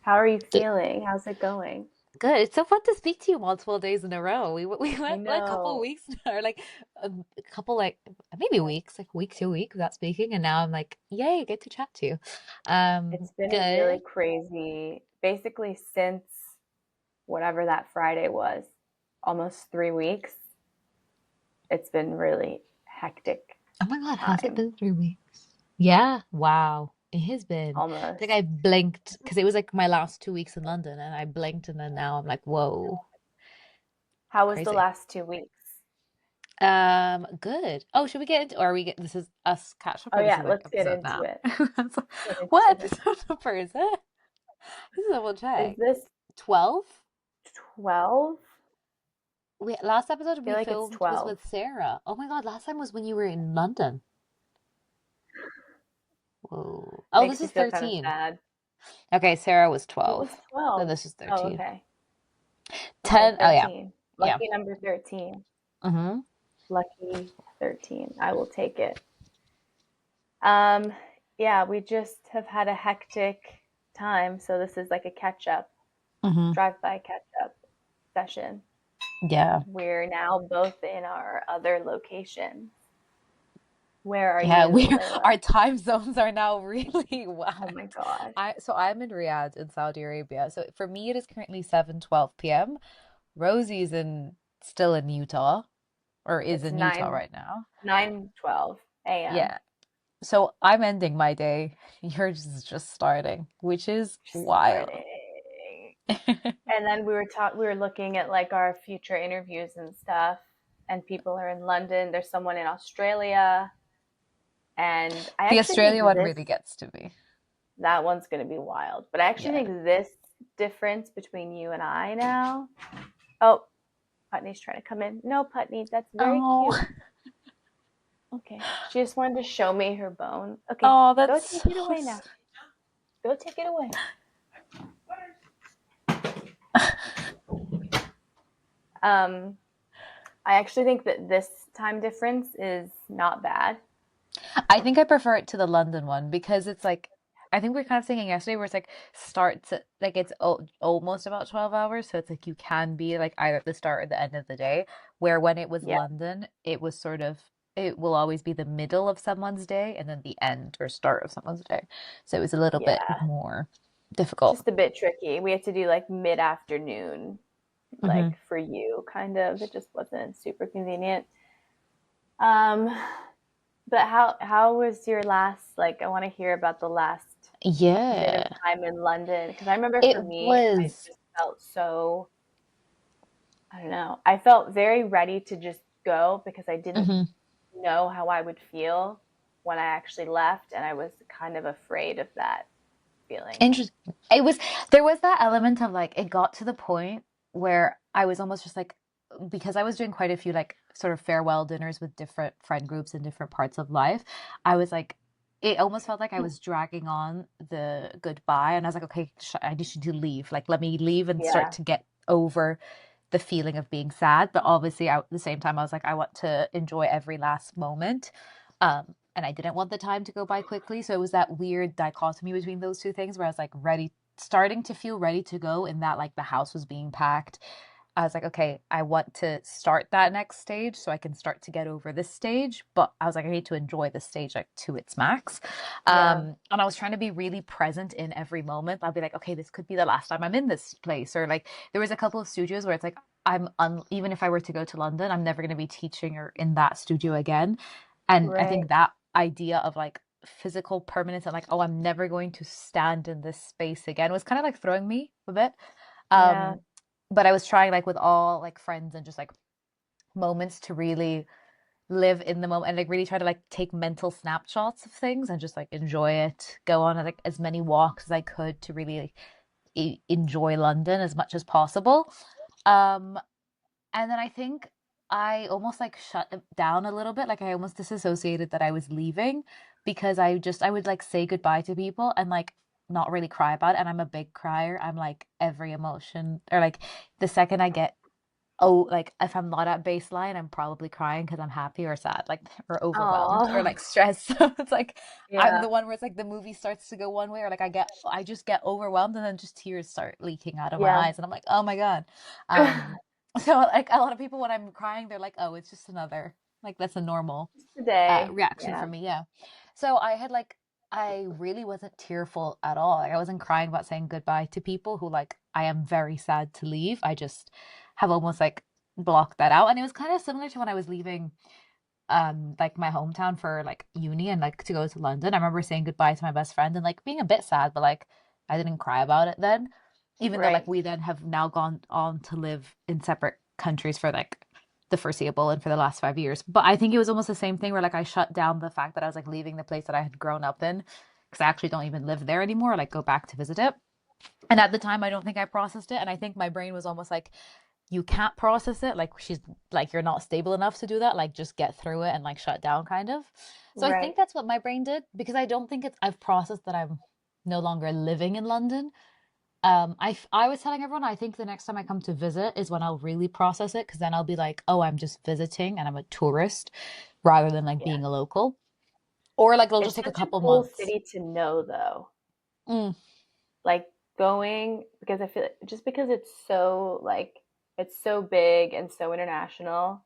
How are you Good. feeling? How's it going? Good. It's so fun to speak to you multiple days in a row. We I went like a couple know. weeks now, or like a couple like maybe weeks, like week to week without speaking, and now I'm like, yay, get to chat to you. It's been really Good. crazy. Basically, since whatever that Friday was, almost 3 weeks, it's been really hectic Oh my God, has it time. been 3 weeks? Yeah. Wow. It has been. I think Almost. I blinked because it was like my last 2 weeks in London, and I blinked, and then now I'm like, whoa, How was the crazy. last 2 weeks? Good. Oh, should we get into, or are we get, this is us catch up, Oh or this yeah, is like let's get episode into now? it. Get What into it. episode number is it? This is double Is check. this 12? 12? Last episode I feel we like it's filmed was 12. with Sarah. Oh my God, last time was when you were in London. Whoa. Oh, Makes this me is feel kind of 13. sad. Okay, Sarah was What 12. was Then 12? this is Oh, 13. okay. Okay, 10. Oh yeah. 13. Yeah. Lucky number 13. Mm-hmm. Lucky 13. I will take it. Um, yeah, we just have had a hectic time, so this is like a catch up, Mm-hmm. drive-by catch up session. Yeah. We're now both in our other locations. Where are Yeah, you, we Layla? our time zones are now really Oh my whacked. gosh. I'm in Riyadh in Saudi Arabia. So for me it is currently 7:12 p.m. Rosie's in still in Utah or is It's in Utah 9 right now. 9:12 a.m. Yeah. So I'm ending my day. Yours is just starting, which is wild. Starting. And then we were looking at like our future interviews and stuff, and people are in London. There's someone in Australia, and I The actually think Australia one this really gets to me. that one's going to be wild. But I actually Yeah. think this difference between you and I now. Oh, Putney's trying to come in. No, Putney, that's very Oh, cute. Okay. She just wanted to show me her bone. Okay, oh, go that's take so it away now. Go take it away. Um, I actually think that this time difference is not bad. I think I prefer it to the London one because it's like I think we were kind of thinking yesterday where it's like starts at like it's almost about 12 hours, so it's like you can be like either at the start or the end of the day, where when it was Yeah, London, it was sort of it will always be the middle of someone's day and then the end or start of someone's day. So it was a little bit yeah. more difficult. Just a bit tricky. We had to do like mid-afternoon, like Hmm. for you, kind of. It just wasn't super convenient. Um, but how was your last, like, I want to hear about the last bit of Yeah. time in London because I remember It for me, I was. just felt so, I don't know. I felt very ready to just go because I didn't Mhm. know how I would feel when I actually left, and I was kind of afraid of that feeling. Interesting. It was there was that element of like it got to the point where I was almost just like because I was doing quite a few like sort of farewell dinners with different friend groups in different parts of life. I was like it almost felt like I was dragging on the goodbye and I was like okay I just need to leave. Like let me leave and start Yeah, to get over the feeling of being sad, but obviously at the same time I was like I want to enjoy every last moment. And I didn't want the time to go by quickly. So it was that weird dichotomy between those two things where I was like ready, starting to feel ready to go, in that like the house was being packed. I was like, okay, I want to start that next stage so I can start to get over this stage. But I was like, I need to enjoy this stage like to its max. yeah, And I was trying to be really present in every moment. I'll be like, okay, this could be the last time I'm in this place. Or like there was a couple of studios where it's like, even if I were to go to London, I'm never going to be teaching or in that studio again. And I right. think that idea of like physical permanence and like, oh, I'm never going to stand in this space again was kind of like throwing me a bit. Yeah, Um, but I was trying like with all like friends and just like moments to really live in the moment and like really try to like take mental snapshots of things and just like enjoy it, go on like as many walks as I could to really like, enjoy London as much as possible. Um, and then I think I almost like shut it down a little bit. Like I almost disassociated that I was leaving because I would like say goodbye to people and like not really cry about it. And I'm a big crier. I'm like every emotion or like the second I get oh, like if I'm not at baseline, I'm probably crying because I'm happy or sad, like or overwhelmed or Oh, like stressed. So it's like I'm yeah. the one where it's like the movie starts to go one way, or like I just get overwhelmed and then just tears start leaking out of my Yeah. eyes, and I'm like, oh my God. Um, so like a lot of people when I'm crying, they're like, oh, it's just another, like that's a normal Today. reaction Yeah. for me, yeah. So I had like I really wasn't tearful at all. Like I wasn't crying about saying goodbye to people who like I am very sad to leave. I just have almost like blocked that out. And it was kind of similar to when I was leaving like my hometown for like uni and like to go to London. I remember saying goodbye to my best friend and like being a bit sad, but like I didn't cry about it then. Even though like Right. we then have now gone on to live in separate countries for like the foreseeable and for the last 5 years. But I think it was almost the same thing where like I shut down the fact that I was like leaving the place that I had grown up in because I actually don't even live there anymore, like go back to visit it. And at the time, I don't think I processed it. And I think my brain was almost like, you can't process it. Like, she's like, you're not stable enough to do that. Like, just get through it and like shut down, kind of. So I think Right. that's what my brain did because I don't think I've processed that I'm no longer living in London. I was telling everyone, I think the next time I come to visit is when I'll really process it because then I'll be like, oh, I'm just visiting and I'm a tourist rather than like Yeah. being a local. Or like it'll just It's take a such a couple cool months. city to know, though. Mm, Like going because I feel just because it's so like it's so big and so international,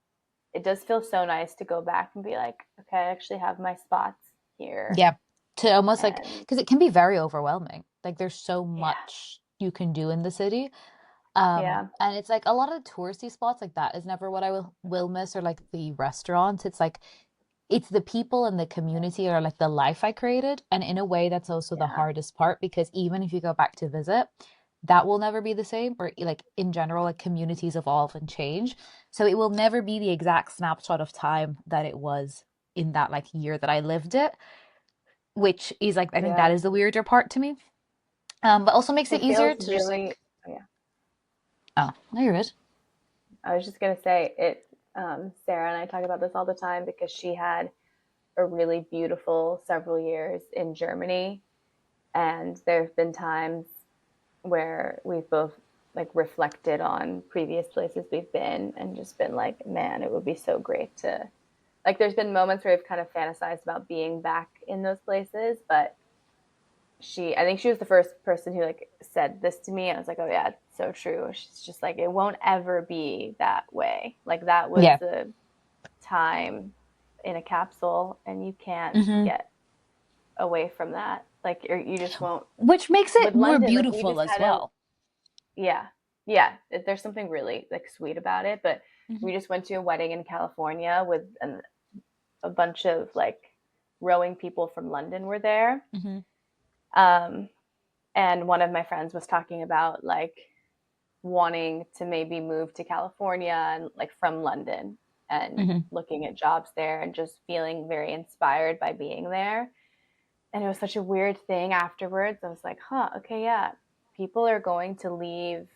it does feel so nice to go back and be like, okay, I actually have my spots here. yeah. To almost like, And because it can be very overwhelming. Like there's so yeah, much you can do in the city. yeah, And it's like a lot of touristy spots like that is never what I will miss or like the restaurants. It's like it's the people and the community or like the life I created. And in a way, that's also the yeah, hardest part because even if you go back to visit, that will never be the same. Or like in general, like communities evolve and change. So it will never be the exact snapshot of time that it was in that like year that I lived it, which is like I think that yeah. is the weirder part to me. But also makes it It easier feels to just really, like, oh, yeah. oh, no, you're good. I was just gonna say it. Sarah and I talk about this all the time because she had a really beautiful several years in Germany, and there have been times where we've both like reflected on previous places we've been and just been like, man, it would be so great to like there's been moments where I've kind of fantasized about being back in those places, but I think she was the first person who like said this to me. And I was like, oh yeah, it's so true. She's just like, it won't ever be that way. Like that was Yeah. the time in a capsule and you can't Hmm. get away from that. Like you just won't. Which makes it With more London, like we beautiful just as had a well. yeah, yeah. There's something really like sweet about it. But Hmm. we just went to a wedding in California with a bunch of like rowing people from London were there. Hmm. Um, and one of my friends was talking about like wanting to maybe move to California and like from London and Hmm. looking at jobs there and just feeling very inspired by being there. And it was such a weird thing afterwards. I was like, huh, okay, yeah, people are going to leave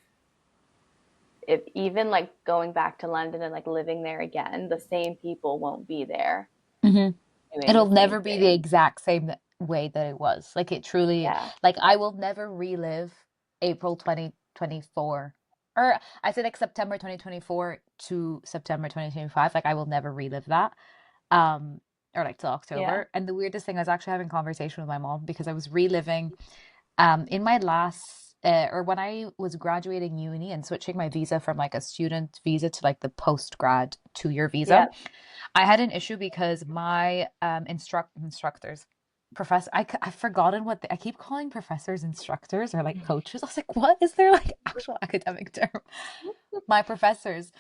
if even like going back to London and like living there again, the same people won't be there Hmm. doing the It'll same never be the thing. exact same way that it was. Like it truly, Yeah. like I will never relive April 2024. Or I said like September 2024 to September 2025. Like I will never relive that. Um, or like till Yeah. October. And the weirdest thing, I was actually having a conversation with my mom because I was reliving in my last or when I was graduating uni and switching my visa from like a student visa to like the post grad 2 year visa, Yeah. I had an issue because my instructors, professor, I've forgotten what I keep calling professors instructors or like coaches. I was like, what is their like actual academic term? My professors,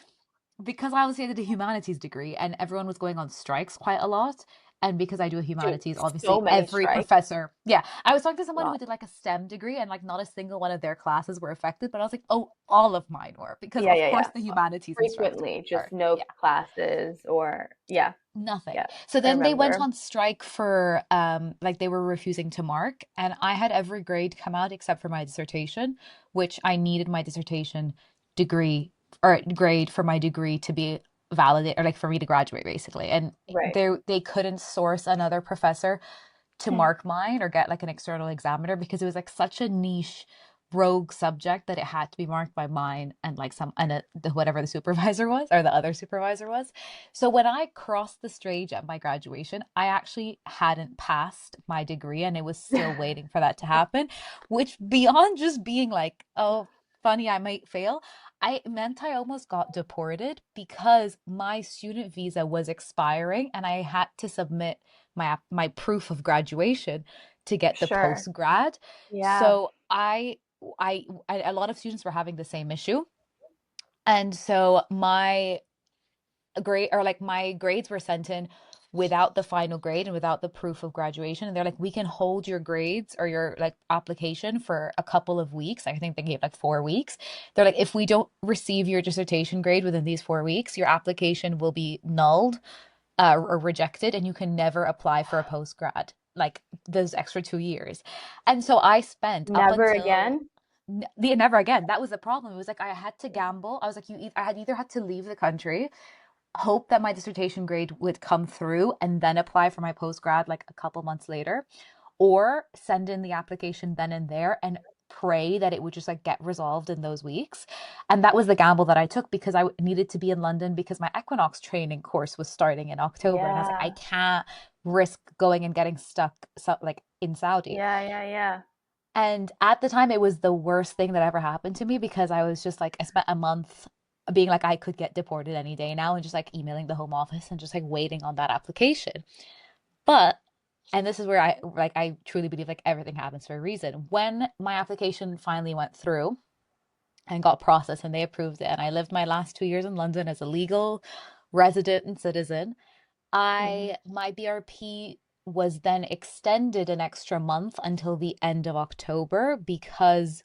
because I obviously did a humanities degree and everyone was going on strikes quite a lot. And because I do a Dude, humanities, so obviously many every strikes. professor, yeah. I was talking to A someone who lot. did like a STEM degree and like not a single one of their classes were affected, but I was like, oh, all of mine were because Yeah, of yeah, course yeah. the humanities instructors Frequently, just are. no Yeah, classes or yeah, nothing. yeah. So I then they went remember. on strike for like they were refusing to mark and I had every grade come out except for my dissertation, which I needed my dissertation degree or grade for my degree to be valid or like for me to graduate basically. And Right. they couldn't source another professor to mark mine or get like an external examiner because it was like such a niche rogue subject that it had to be marked by mine and like some and whatever the supervisor was or the other supervisor was. So when I crossed the stage at my graduation, I actually hadn't passed my degree and it was still waiting for that to happen, which beyond just being like, oh, funny, I might fail, I meant I almost got deported because my student visa was expiring and I had to submit my proof of graduation to get the Sure. post grad. Yeah. So a lot of students were having the same issue. And so my grades were sent in without the final grade and without the proof of graduation. And they're like, we can hold your grades or your like application for a couple of weeks. I think they gave like 4 weeks. They're like, if we don't receive your dissertation grade within these 4 weeks, your application will be nulled or rejected, and you can never apply for a post grad like those extra 2 years. And so I spent up Never until again? the never again. That was the problem. It was like I had to gamble. I was like, I had either had to leave the country, hope that my dissertation grade would come through, and then apply for my post grad like a couple months later, or send in the application then and there and pray that it would just like get resolved in those weeks. And that was the gamble that I took because I needed to be in London because my Equinox training course was starting in October. And I was like, I Yeah. can't risk going and getting stuck like in Saudi. Yeah, yeah, yeah. And at the time, it was the worst thing that ever happened to me because I was just like, I spent a month being like, I could get deported any day now and just like emailing the home office and just like waiting on that application. But, and this is where I truly believe like everything happens for a reason. When my application finally went through and got processed and they approved it, and I lived my last 2 years in London as a legal resident and citizen, Hmm. my BRP was then extended an extra month until the end of October because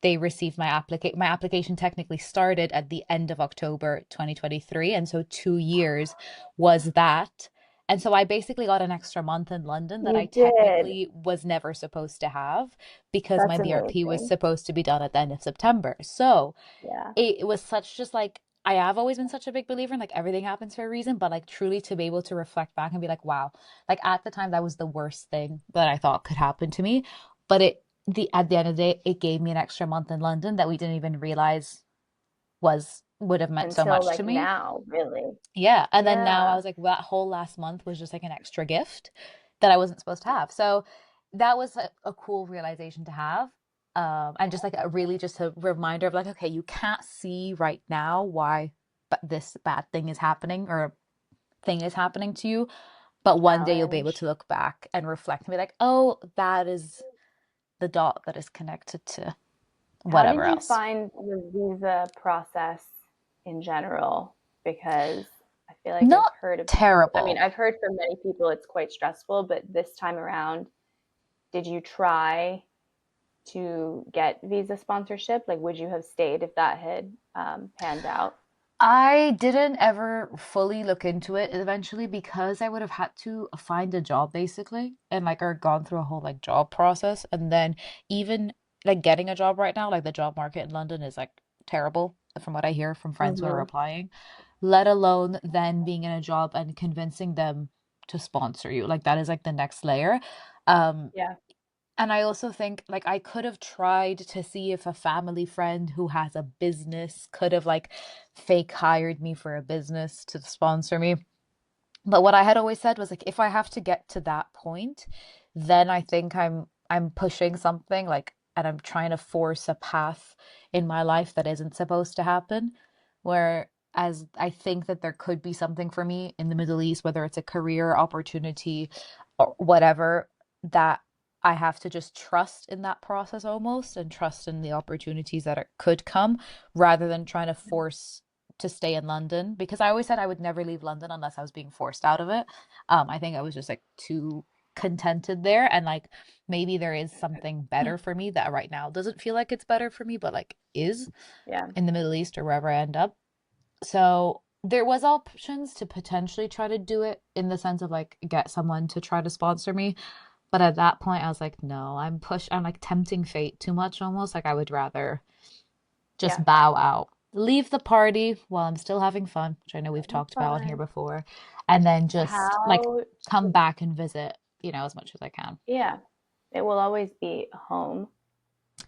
they received my application. My application technically started at the end of October 2023, and so 2 years was that. And so I basically got an extra month in London that I You did. technically was never supposed to have because my That's BRP was amazing. supposed to be done at the end of September. So Yeah. it was such just like I have always been such a big believer in like everything happens for a reason, but like truly to be able to reflect back and be like, wow, like at the time that was the worst thing that I thought could happen to me. But at the end of the day, it gave me an extra month in London that we didn't even realize would have meant so Until much to like me. now, really. Yeah. And then now I Yeah. was like, that whole last month was just like an extra gift that I wasn't supposed to have. So that was a cool realization to have. And just like a really just a reminder of like, okay, you can't see right now why but this bad thing is happening or thing is happening to you. But one day you'll be able Challenge. to look back and reflect and be like, oh, that is the dot that is connected to How whatever did you else. find the visa process in general? Because I feel like I've Not heard of, I mean, terrible. I've heard from many people it's quite stressful, but this time around, did you try to get visa sponsorship? Like, would you have stayed if that had panned out? I didn't ever fully look into it eventually because I would have had to find a job basically and like or gone through a whole like job process and then even like getting a job right now like the job market in London is like terrible from what I hear from friends who are Mm-hmm. applying, let alone then being in a job and convincing them to sponsor you. Like that is like the next layer. Um Yeah. and I also think like I could have tried to see if a family friend who has a business could have like fake hired me for a business to sponsor me. But what I had always said was like if I have to get to that point, then I think I'm pushing something like and I'm trying to force a path in my life that isn't supposed to happen. Where as I think that there could be something for me in the Middle East, whether it's a career opportunity or whatever, that I have to just trust in that process almost and trust in the opportunities that could come rather than trying to force to stay in London because I always said I would never leave London unless I was being forced out of it. I think I was just like too contented there and like maybe there is something better for me that right now doesn't feel like it's better for me, but like is Yeah. in the Middle East or wherever I end up. So there was options to potentially try to do it in the sense of like get someone to try to sponsor me. But at that point I was like, no, I'm like tempting fate too much almost. Like I would rather Yeah. just bow out, leave the party while I'm still having fun, which I know we've Having talked about on here fun. before, and then just like How, come back and visit, as much as I can. yeah, it will always be home.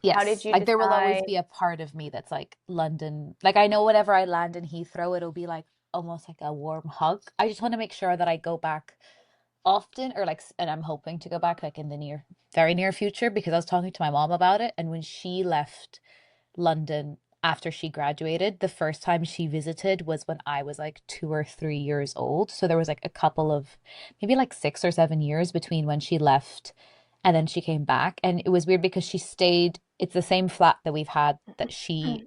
How did Yes, you like there will always decide? be a part of me that's like London. Like I know whenever I land in Heathrow, it'll be like almost like a warm hug. I just want to make sure that I go back often, or like, and I'm hoping to go back like in the very near future, because I was talking to my mom about it, and when she left London after she graduated, the first time she visited was when I was like 2 or 3 years old. So there was like a couple of maybe like 6 or 7 years between when she left and then she came back. And it was weird because she stayed, it's the same flat that we've had that she,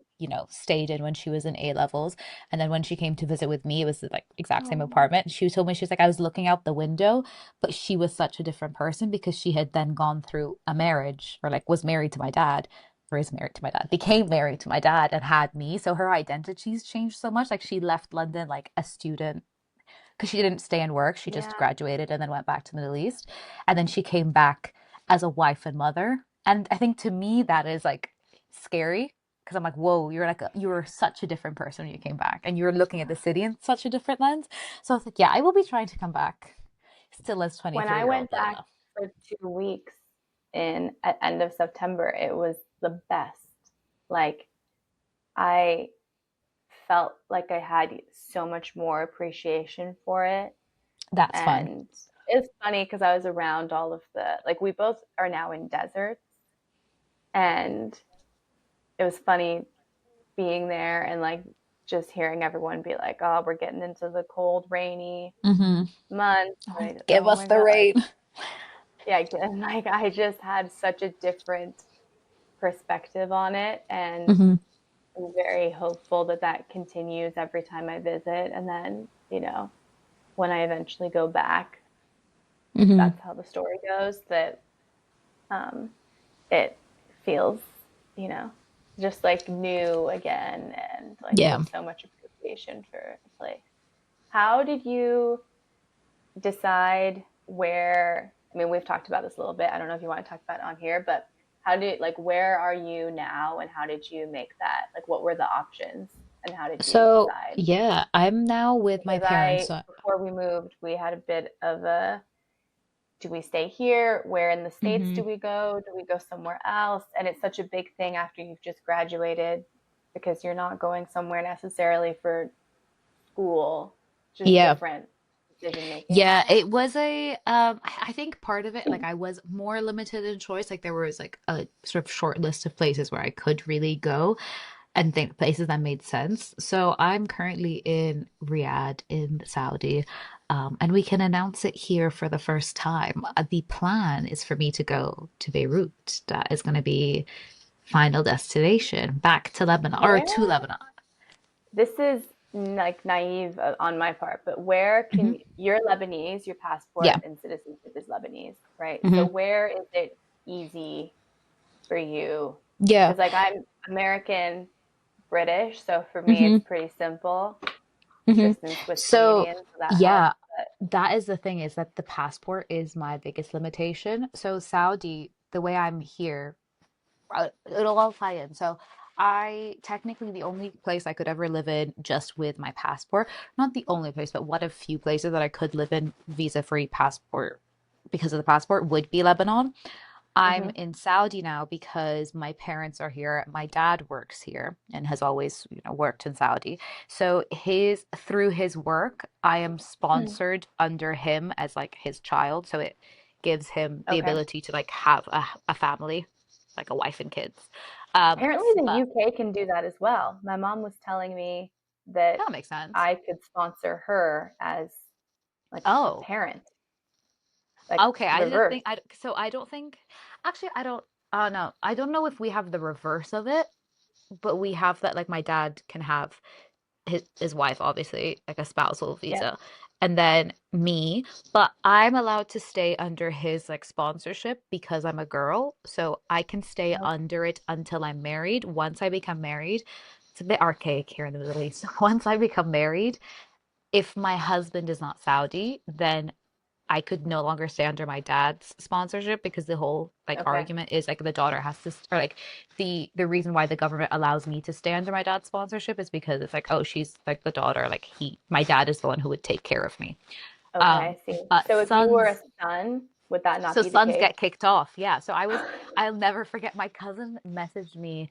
stayed in when she was in A levels. And then when she came to visit with me, it was the like exact same Oh, apartment. She told me, she was like, I was looking out the window, but she was such a different person because she had then gone through a marriage, or like was married to my dad, or is married to my dad, became married to my dad and had me. So her identity's changed so much. Like she left London like a student because she didn't stay and work. She just yeah. graduated and then went back to the Middle East. And then she came back as a wife and mother. And I think to me that is like scary because I'm like, whoa, you were such a different person when you came back, and you were looking at the city in such a different lens. So I was like, yeah, I will be trying to come back still as When 23 I year old went back Lena. for 2 weeks in at end of September, it was the best. Like I felt like I had so much more appreciation for it. That's fun. And it's funny because I was around all of the, like, we both are now in deserts. And it was funny being there and like just hearing everyone be like, oh, we're getting into the cold, rainy Mm-hmm. months. Like, Give oh us my the God. rain. Yeah. And like, I just had such a different perspective on it. And Mm-hmm. I'm very hopeful that that continues every time I visit. And then, when I eventually go back, Mm-hmm. that's how the story goes, that um, it feels, you know, just like new again and like Yeah. with so much appreciation for the place. How did you decide where? I mean, we've talked about this a little bit. I don't know if you want to talk about it on here, but like, where are you now and how did you make that? Like, what were the options and how did you So, decide? yeah, I'm now with my Because parents. before we moved, we had a bit of a, do we stay here? Where in the States Hmm. do we go? Do we go somewhere else? And it's such a big thing after you've just graduated because you're not going somewhere necessarily for school, just Yeah. different decision making. Yeah, it was I think part of it, like I was more limited in choice. Like there was like a sort of short list of places where I could really go and think places that made sense. So I'm currently in Riyadh in Saudi, and we can announce it here for the first time. The plan is for me to go to Beirut. That is going to be final destination back to Lebanon, or Where? to Lebanon. This is like naive on my part, but where Hmm. can you're Lebanese, your passport Yeah. and citizenship is Lebanese, right? So Hmm. where is it easy for you? Yeah. Because like I'm American British, so for me Hmm. it's pretty simple. Hmm. Tristan Swiss So, Canadian, so that helps. yeah, But that is the thing, is that the passport is my biggest limitation. So Saudi, the way I'm here, it'll all tie in. So I technically the only place I could ever live in just with my passport, not the only place, but one of few places that I could live in visa-free passport because of the passport would be Lebanon. I'm mhm. in Saudi now because my parents are here. My dad works here and has always, worked in Saudi. So through his work, I am sponsored under him as like his child. So it gives him the Okay. ability to like have a family, like a wife and kids. Apparently the But UK can do that as well. My mom was telling me that that makes sense. I could sponsor her as like a Oh, parent, like okay. I didn't reverse. think so I don't think actually I don't no. I don't know if we have the reverse of it, but we have that like my dad can have his wife, obviously, like a spousal Yep. visa, and then me, but I'm allowed to stay under his like sponsorship because I'm a girl, so I can stay Okay. under it until I'm married. Once I become married, it's a bit archaic here in the Middle East. Once I become married, if my husband is not Saudi, then I could no longer stay under my dad's sponsorship because the whole like Okay. argument is like the daughter has to, or like the reason why the government allows me to stay under my dad's sponsorship is because it's like, oh, she's like the daughter, my dad is the one who would take care of me. Okay, Um, I see. but So if you were a sons, son, Would that not So be the sons case? get kicked off. Yeah. I'll never forget my cousin messaged me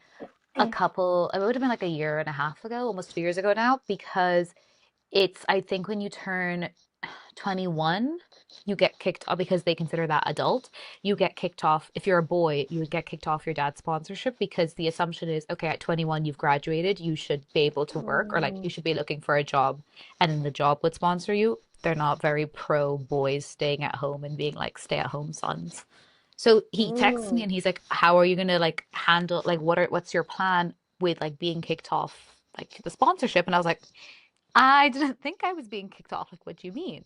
it would have been like a year and a half ago, almost 2 years ago now, because I think when you turn 21, you get kicked off because they consider that adult. You get kicked off. If you're a boy, you would get kicked off your dad's sponsorship because the assumption is, okay, at 21, you've graduated, you should be able to work or like you Mm, should be looking for a job and then the job would sponsor you. They're not very pro boys staying at home and being like stay at home sons. So he texts me mm, and he's like, how are you gonna like handle like what's your plan with like being kicked off like the sponsorship? And I was like, I didn't think I was being kicked off. Like, what do you mean?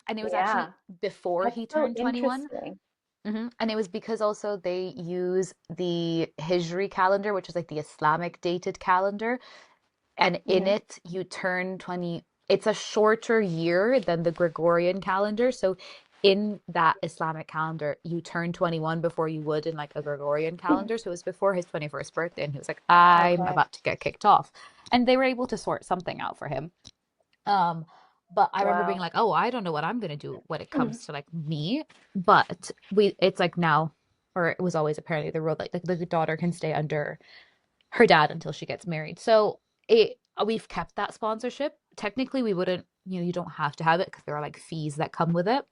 And it was actually yeah, before that's he so turned 21. interesting. And it was because also they use the Hijri calendar, which is like the Islamic dated calendar. And in Hmm. it, you turn 20. It's a shorter year than the Gregorian calendar. So in that Islamic calendar, you turn 21 before you would in like a Gregorian calendar. So it was before his 21st birthday. And he was like, I'm Okay. about to get kicked off. And they were able to sort something out for him. Um, but I remember being Wow. like, oh, I don't know what I'm gonna do when it comes to like me. But it's like now, or it was always apparently the rule like the daughter can stay under her dad until she gets married. So we've kept that sponsorship. Technically, we wouldn't, you don't have to have it because there are like fees that come with it.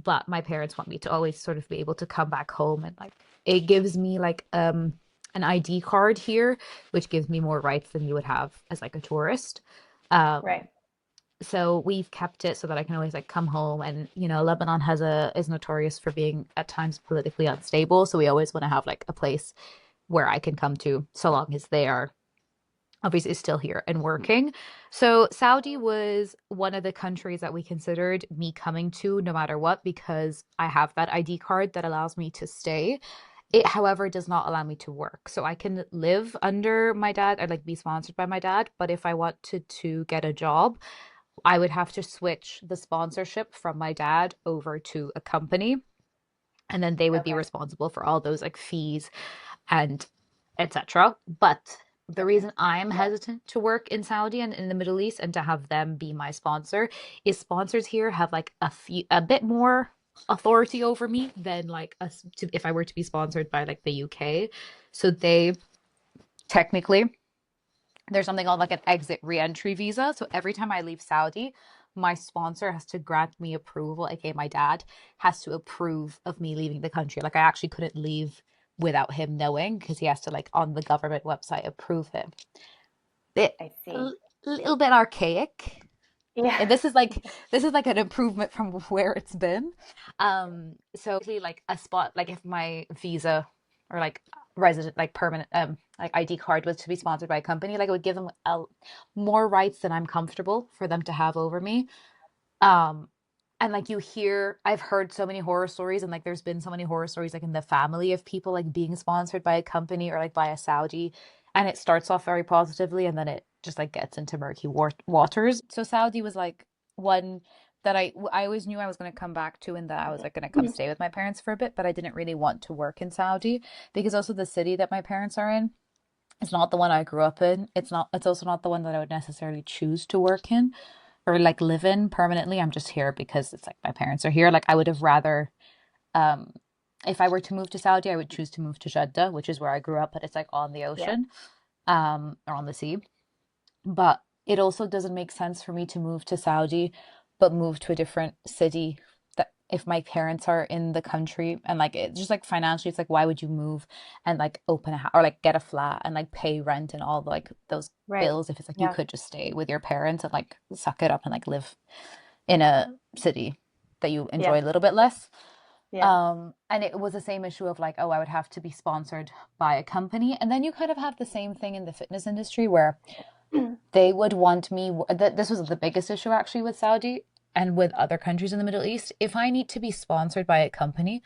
But my parents want me to always sort of be able to come back home and like it gives me like an ID card here, which gives me more rights than you would have as like a tourist. Um, Right. so we've kept it so that I can always like come home and Lebanon has a is notorious for being at times politically unstable. So we always want to have like a place where I can come to so long as they are obviously still here and working. So Saudi was one of the countries that we considered me coming to no matter what because I have that ID card that allows me to stay. It, however, does not allow me to work. So I can live under my dad or like be sponsored by my dad, but if I wanted to get a job, I would have to switch the sponsorship from my dad over to a company, and then they would be Okay. responsible for all those like fees and etc. But the Okay. reason I'm Yeah. hesitant to work in Saudi and in the Middle East and to have them be my sponsor is sponsors here have like a bit more authority over me than like us if I were to be sponsored by like the UK. So they technically there's something called like an exit re-entry visa. So every time I leave Saudi, my sponsor has to grant me approval, aka my dad has to approve of me leaving the country. Like I actually couldn't leave without him knowing because he has to like on the government website approve him. Bit I a see. little bit archaic. Yeah. And this is like an improvement from where it's been. So basically like a spot like if my visa or like resident like permanent like ID card was to be sponsored by a company, like it would give them more rights than I'm comfortable for them to have over me. Um, and like I've heard so many horror stories, and like there's been so many horror stories like in the family of people like being sponsored by a company or like by a Saudi, and it starts off very positively, and then it just like gets into murky waters. So Saudi was like one that I always knew I was going to come back to, and that I was like going to come stay with my parents for a bit, but I didn't really want to work in Saudi because also the city that my parents are in is not the one I grew up in. It's also not the one that I would necessarily choose to work in or like live in permanently. I'm just here because it's like my parents are here. Like I would have rather um if I were to move to Saudi, I would choose to move to Jeddah, which is where I grew up, but it's like on the Yeah. ocean, or on the sea. But it also doesn't make sense for me to move to Saudi, but move to a different city that if my parents are in the country and like it's just like financially, it's like why would you move and like open a house or like get a flat and like pay rent and all like those Right. bills if it's like you Yeah. could just stay with your parents and like suck it up and like live in a city that you Yeah. enjoy a little bit less. Yeah. And it was the same issue of like, oh, I would have to be sponsored by a company. And then you kind of have the same thing in the fitness industry where they would want me. This was the biggest issue actually with Saudi and with other countries in the Middle East. If I need to be sponsored by a company,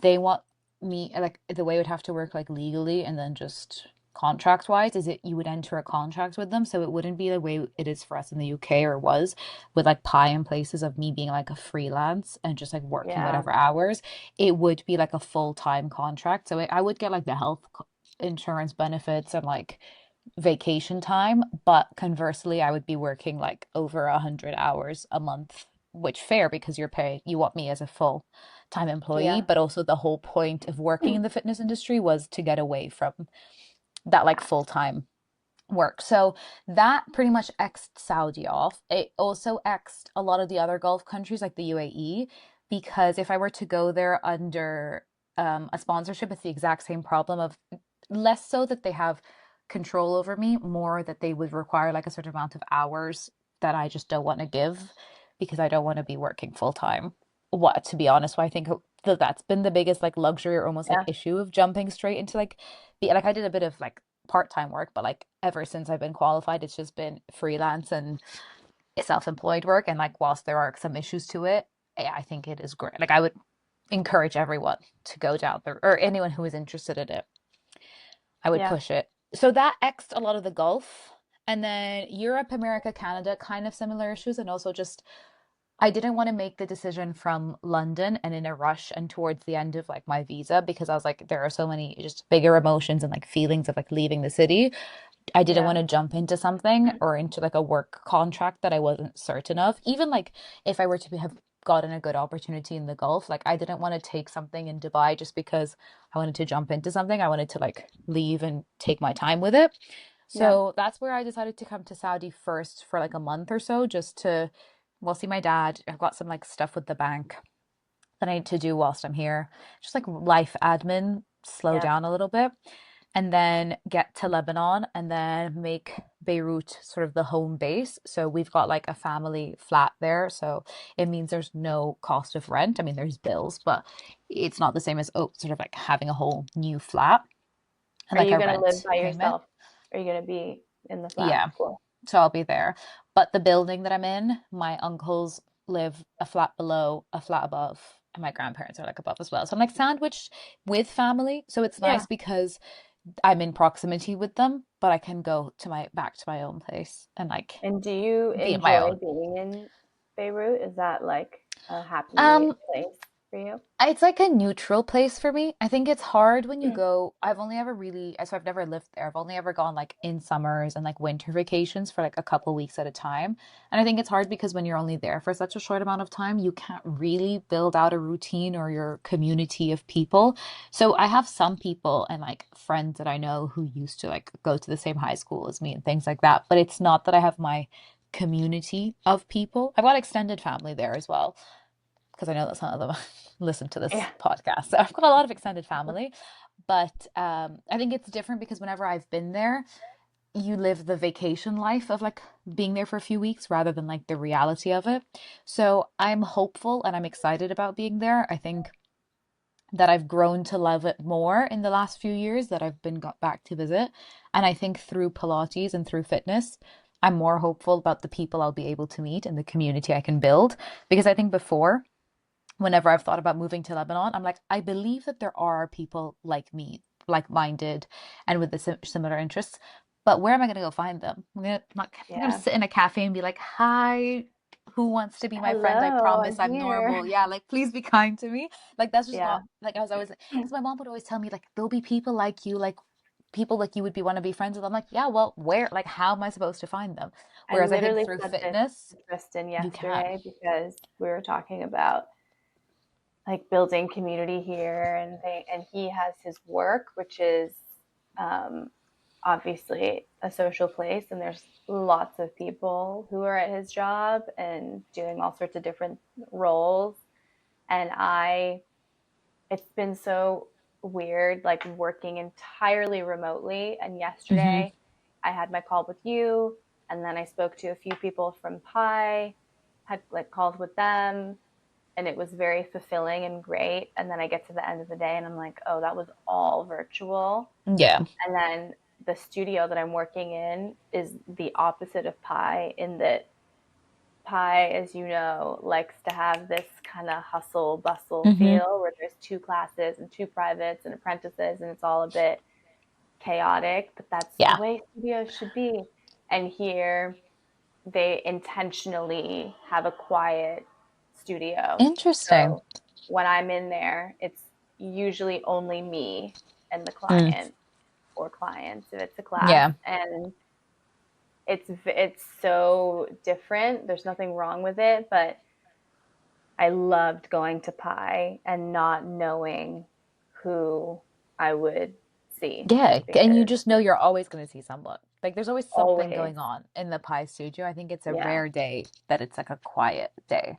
they want me like the way it would have to work like legally and then just contract wise is it you would enter a contract with them so it wouldn't be the way it is for us in the UK or was with like pie in places of me being like a freelance and just like working Yeah. whatever hours. It would be like a full-time contract, so I would get like the health insurance benefits and like vacation time, but conversely I would be working like over 100 hours a month which fair because you want me as a full-time employee, Yeah. but also the whole point of working in the fitness industry was to get away from that like full-time work. So that pretty much xed Saudi off. It also xed a lot of the other Gulf countries like the UAE, because if I were to go there under a sponsorship, it's the exact same problem of less so that they have control over me, more that they would require like a certain amount of hours that I just don't want to give because I don't want to be working full time. What, to be honest, why I think that that's been the biggest like luxury or almost like Yeah. issue of jumping straight into like be like I did a bit of like part-time work, but like ever since I've been qualified, it's just been freelance and self-employed work. And like whilst there are some issues to it, I think it is great. Like I would encourage everyone to go down there, or anyone who is interested in it. I would Yeah. push it. So that X'd a lot of the Gulf. And then Europe, America, Canada, kind of similar issues. And also just I didn't want to make the decision from London and in a rush and towards the end of like my visa, because I was like, there are so many just bigger emotions and like feelings of like leaving the city. I didn't want Yeah. to jump into something or into like a work contract that I wasn't certain of. Even like if I were to have gotten a good opportunity in the Gulf, like I didn't want to take something in Dubai just because I wanted to jump into something. I wanted to like leave and take my time with it. Yeah. So that's where I decided to come to Saudi first for like a month or so, just to, well, see my dad. I've got some like stuff with the bank that I need to do whilst I'm here. Just like life admin, slow Yeah. down a little bit, and then get to Lebanon and then make Beirut sort of the home base. So we've got like a family flat there. So it means there's no cost of rent. I mean, there's bills, but it's not the same as sort of like having a whole new flat and Are like you a gonna live rent by payment. yourself? Are you gonna be in the flat Yeah. floor? So I'll be there. But the building that I'm in, my uncles live a flat below, a flat above, and my grandparents are like above as well. So I'm like sandwiched with family. So it's Yeah. nice because I'm in proximity with them, but I can go to my back to my own place and like And do you be in my enjoy own. being in Beirut? Is that like a happy Um, place for you? It's like a neutral place for me. I think it's hard when you go. I've only ever really, so I've never lived there. I've only ever gone like in summers and like winter vacations for like a couple weeks at a time. And I think it's hard because when you're only there for such a short amount of time, you can't really build out a routine or your community of people. So I have some people and like friends that I know who used to like go to the same high school as me and things like that. But it's not that I have my community of people. I've got extended family there as well, because I know that some of them listen to this Yeah. podcast. So I've got a lot of extended family, but I think it's different because whenever I've been there, you live the vacation life of like being there for a few weeks rather than like the reality of it. So I'm hopeful and I'm excited about being there. I think that I've grown to love it more in the last few years that I've been got back to visit. And I think through Pilates and through fitness, I'm more hopeful about the people I'll be able to meet and the community I can build. Because I think before, whenever I've thought about moving to Lebanon, I'm like, I believe that there are people like me, like-minded, and with the similar interests. But where am I going to go find them? I'm not gonna Yeah. sit in a cafe and be like, "Hi, who wants to be my friend? I Hello, promise I'm I'm normal. here. Yeah, like please be kind to me." Like that's just Yeah. not like I was always because my mom would always tell me like there'll be people like you, like people like you would be want to be friends with. I'm like, yeah, well, where? Like, how am I supposed to find them? I Whereas I think literally through said this fitness, to Kristen you can. yesterday because we were talking about like building community here and he has his work, which is um, obviously a social place, and there's lots of people who are at his job and doing all sorts of different roles. And it's been so weird, like working entirely remotely. And Hmm. yesterday I had my call with you, and then I spoke to a few people from Pi, had like calls with them, and it was very fulfilling and great. And then I get to the end of the day and I'm like, oh, that was all virtual. Yeah. And then the studio that I'm working in is the opposite of Pi, in that Pi, as you know, likes to have this kind of hustle bustle Hmm. feel where there's two classes and two privates and apprentices, and it's all a bit chaotic, but that's the Yeah. way studios should be. And here, they intentionally have a quiet studio. Interesting. So when I'm in there, it's usually only me and the Mm. client or clients if it's a class, Yeah. and it's so different. There's nothing wrong with it, but I loved going to Pi and not knowing who I would see Yeah, and you because just know you're always going to see someone. Like there's always something always, going on in the pie studio. I think it's a yeah, rare day that it's like a quiet day.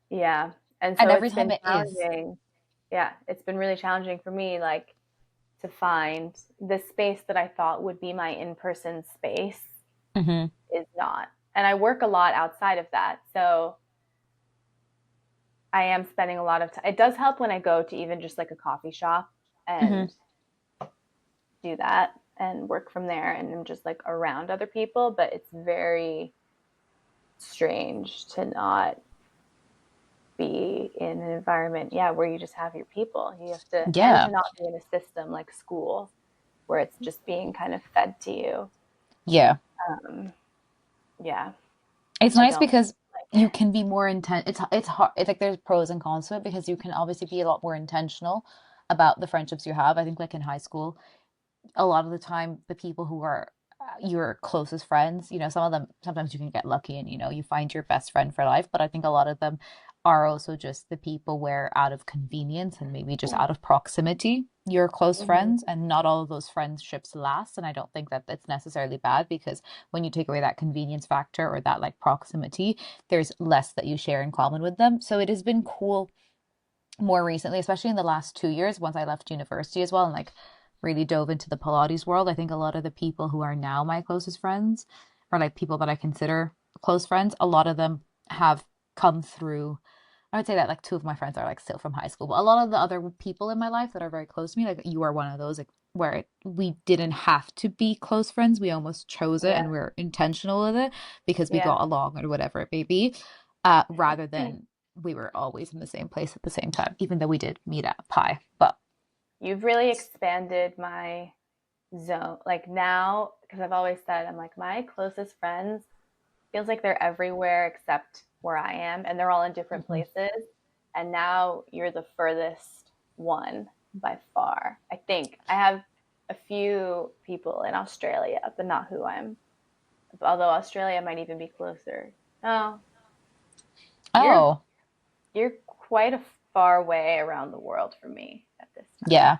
yeah. And And so every it's time been it is. challenging. Yeah, it's been really challenging for me, like to find the space that I thought would be my in-person space Hmm. is not. And I work a lot outside of that. So I am spending a lot of time. It does help when I go to even just like a coffee shop Hmm. and do that and work from there and I'm just like around other people, but it's very strange to not be in an environment, yeah, where you just have your people. You have to, and Yeah. to not be in a system like school where it's just being kind of fed to you. Yeah. Um, yeah, It's I nice don't because like you can be more intent. It's hard. It's like there's pros and cons to it because you can obviously be a lot more intentional about the friendships you have. I think like in high school, a lot of the time the people who are your closest friends, some of them sometimes you can get lucky and you find your best friend for life, but I think a lot of them are also just the people where out of convenience and maybe just out of proximity you're close Mhm. friends, and not all of those friendships last. And I don't think that it's necessarily bad, because when you take away that convenience factor or that like proximity, there's less that you share in common with them. So it has been cool more recently, especially in the last 2 years, once I left university as well and like really dove into the Pilates world. I think a lot of the people who are now my closest friends, or like people that I consider close friends, a lot of them have come through. I would say that like two of my friends are like still from high school, but a lot of the other people in my life that are very close to me, like you are one of those, like where we didn't have to be close friends. We almost chose it Yeah, and we're intentional with it because we yeah. got along or whatever it may be, rather than we were always in the same place at the same time, even though we did meet at Pi. But You've really expanded my zone. Like now, because I've always said, I'm like, my closest friends feels like they're everywhere except where I am, and they're all in different mhm. places. And now you're the furthest one by far. I think I have a few people in Australia, but not who I'm. Although Australia might even be closer. Oh, you're Oh, you're quite a far way around the world from me at this time. yeah,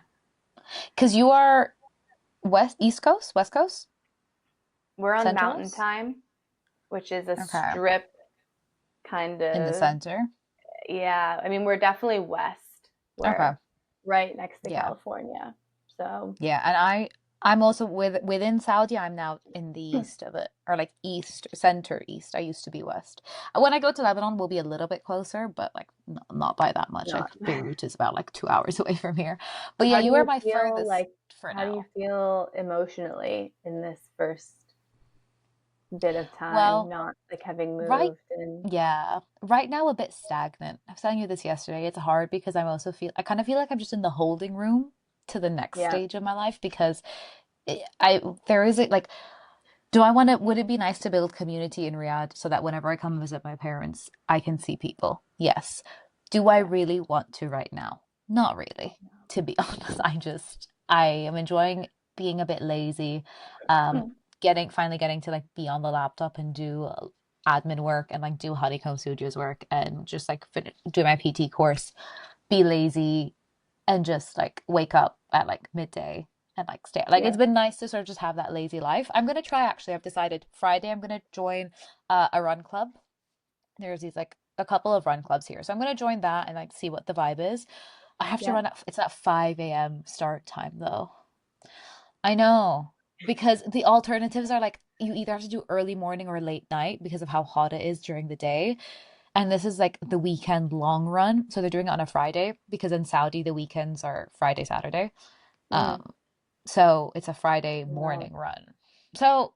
because you are East Coast, West Coast, We're on Mountain Centrals. Time, which is a Okay, strip kind in the of. center. Yeah, I mean, we're definitely west. Okay. We're right next to Yeah. California. So, Yeah, and I'm also within Saudi. I'm now in the east of it, or like east, center east. I used to be west. When I go to Lebanon, we'll be a little bit closer, but like not by that much. Like not. Beirut is about like 2 hours away from here. But yeah, How do you are you my feel furthest like, for how do you now. feel emotionally in this first bit of time, Well, not like having right, moved and yeah, right now a bit stagnant. I was telling you this yesterday. It's hard because I kind of feel like I'm just in the holding room to the next yeah, stage of my life, because I there is it like, do I want to, would it be nice to build community in Riyadh so that whenever I come visit my parents, I can see people? Yes. Do I yeah. really want to right now? Not really, to be honest. I am enjoying being a bit lazy, um, finally getting to like be on the laptop and do admin work and like do Honeycomb Studios work and just like do my PT course, be lazy, and just like wake up at like midday and like stay. Like it's Yeah, been nice to sort of just have that lazy life. I'm gonna try, actually. I've decided Friday I'm gonna join a run club. There's these like a couple of run clubs here, so I'm gonna join that and like see what the vibe is. I have to yeah. run at it's at 5 a.m. start time though. I know, because the alternatives are like you either have to do early morning or late night because of how hot it is during the day. And this is like the weekend long run. So they're doing it on a Friday because in Saudi the weekends are Friday, Saturday. Mm, So it's a Friday no. morning run. So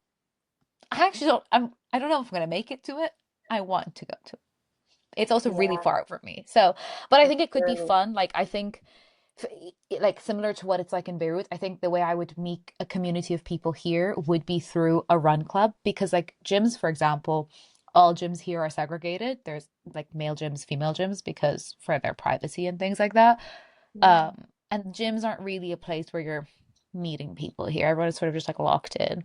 I actually I don't know if I'm gonna make it to it. I want to go to it. It's also really Yeah, far from me. So, but I that's think it could be true. fun. Like I think like similar to what it's like in Beirut, I think the way I would meet a community of people here would be through a run club, because like gyms, for example, all gyms here are segregated. There's like male gyms, female gyms, because for their privacy and things like that. Yeah, And gyms aren't really a place where you're meeting people here. Everyone's sort of just like locked in.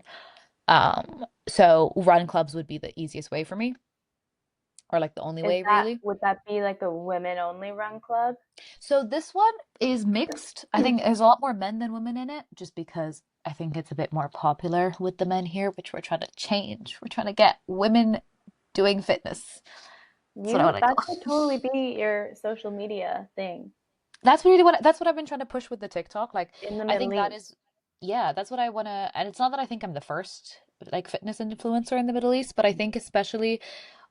So run clubs would be the easiest way for me. or like the only Is way that really. would that be like a women only run club? So this one is mixed. I think there's a lot more men than women in it, just because I think it's a bit more popular with the men here, which we're trying to change. We're trying to get women doing fitness. That's what I You want to that go. could totally be your social media thing That's what I've been trying to push with the TikTok. Like in the I Middle think that East. is yeah, that's what I want to, and it's not that I think I'm the first like fitness influencer in the Middle East, but I think especially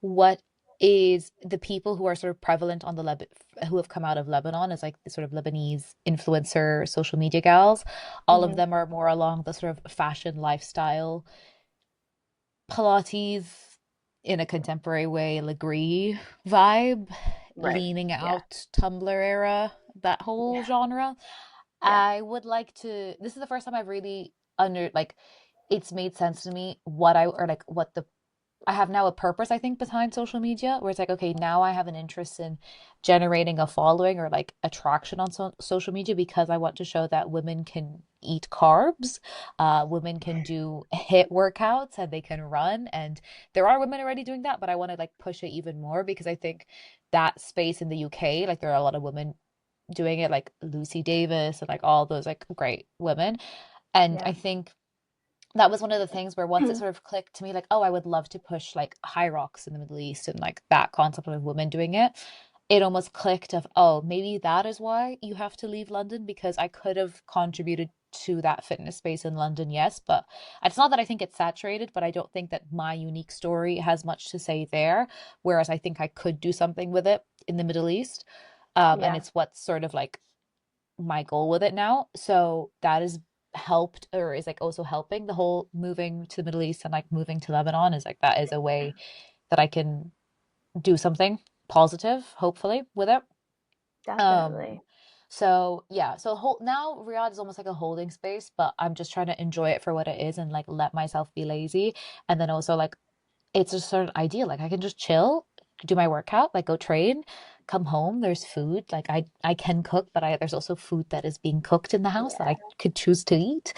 what is the people who are sort of prevalent on the who have come out of Lebanon as like the sort of Lebanese influencer social media gals. All of Hmm. them are more along the sort of fashion lifestyle Pilates in a contemporary way, Legree vibe, Right. leaning Yeah. out Tumblr era, that whole Yeah. genre. Yeah. I would like to, this is the first time I've really under like it's made sense to me what I or like what the I have now a purpose, I think, behind social media, where it's like, okay, now I have an interest in generating a following or like attraction on social media because I want to show that women can eat carbs, women can do hit workouts and they can run. And there are women already doing that, but I want to like push it even more because I think that space in the UK, like there are a lot of women doing it, like Lucy Davis and like all those like great women. And Yeah. I think that was one of the things where once it sort of clicked to me, like, oh, I would love to push like high rocks in the Middle East and like that concept of women doing it. It almost clicked of, oh, maybe that is why you have to leave London because I could have contributed to that fitness space in London, yes, but it's not that I think it's saturated, but I don't think that my unique story has much to say there, whereas I think I could do something with it in the Middle East. And Yeah. it's what's sort of like my goal with it now. So that is helped or is like also helping the whole moving to the Middle East and like moving to Lebanon is like that is a way that I can do something positive, hopefully, with it. Um, Definitely. so yeah, so whole now Riyadh is almost like a holding space, but I'm just trying to enjoy it for what it is and like let myself be lazy. And then also like it's just sort of ideal. Like I can just chill, do my workout, like go train, come home. There's food. Like I can cook, but there's also food that is being cooked in the house that Yeah. I could choose to eat.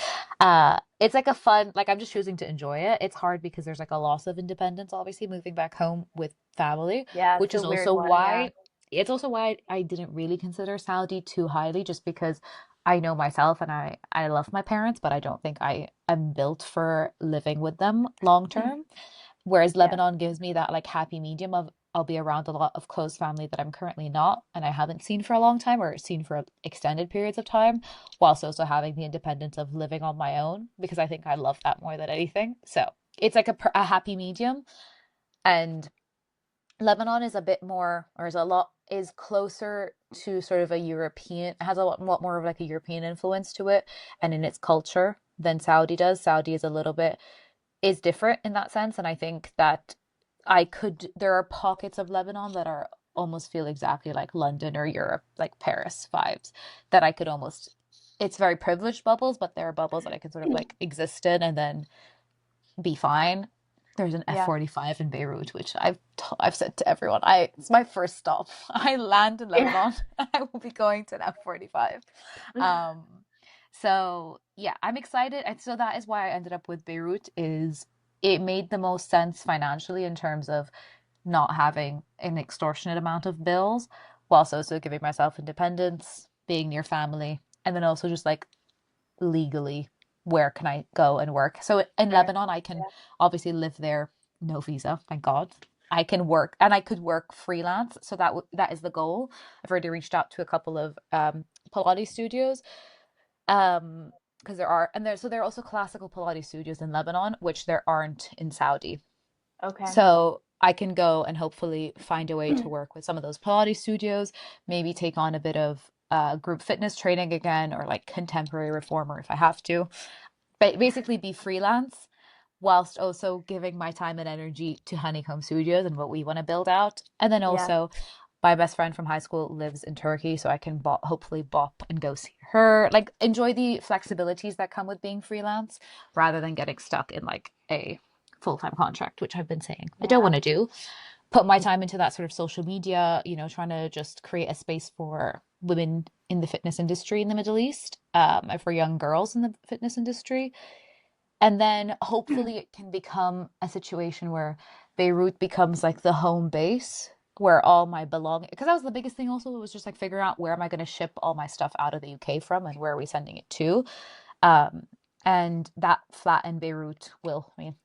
It's like a fun, like I'm just choosing to enjoy it. It's hard because there's like a loss of independence, obviously, moving back home with family, Yeah, which it's a is weird also one. Yeah. why it's also why I didn't really consider Saudi too highly, just because I know myself and I love my parents, but I don't think I am built for living with them long term. Whereas Yeah. Lebanon gives me that like happy medium of I'll be around a lot of close family that I'm currently not and I haven't seen for a long time or seen for extended periods of time, whilst also having the independence of living on my own because I think I love that more than anything. So it's like a happy medium. And Lebanon is a bit more, or is a lot, is closer to sort of a European, has a lot more of like a European influence to it and in its culture than Saudi does. Saudi is a little bit is different in that sense. And I think that there are pockets of Lebanon that are almost feel exactly like London or Europe, like Paris vibes, that I could almost, it's very privileged bubbles, but there are bubbles that I could sort of like exist in and then be fine. There's an Yeah. F-45 in Beirut, which I've said to everyone, it's my first stop. I land in Yeah. Lebanon, I will be going to an F-45. Um, so yeah, I'm excited. And so that is why I ended up with Beirut is it made the most sense financially in terms of not having an extortionate amount of bills, whilst also giving myself independence, being near family, and then also just like legally where can I go and work. So in Sure. Lebanon, I can Yeah. obviously live there, no visa, thank God. I can work and I could work freelance. So that is the goal. I've already reached out to a couple of Pilates studios. Um, because there are also classical Pilates studios in Lebanon, which there aren't in Saudi. Okay. So I can go and hopefully find a way to work with some of those Pilates studios, maybe take on a bit of group fitness training again, or like contemporary reformer if I have to. But basically be freelance whilst also giving my time and energy to Honeycomb Studios and what we want to build out. And then Yeah. also my best friend from high school lives in Turkey, so I can hopefully bop and go see her. Like enjoy the flexibilities that come with being freelance rather than getting stuck in like a full-time contract, which I've been saying I don't want Yeah. to do. Put my time into that sort of social media, trying to just create a space for women in the fitness industry in the Middle East, and for young girls in the fitness industry. And then hopefully it can become a situation where Beirut becomes like the home base where all my belongings, because that was the biggest thing also, was just like figuring out where am I going to ship all my stuff out of the UK from and where are we sending it to. Um, and that flat in Beirut will, I mean,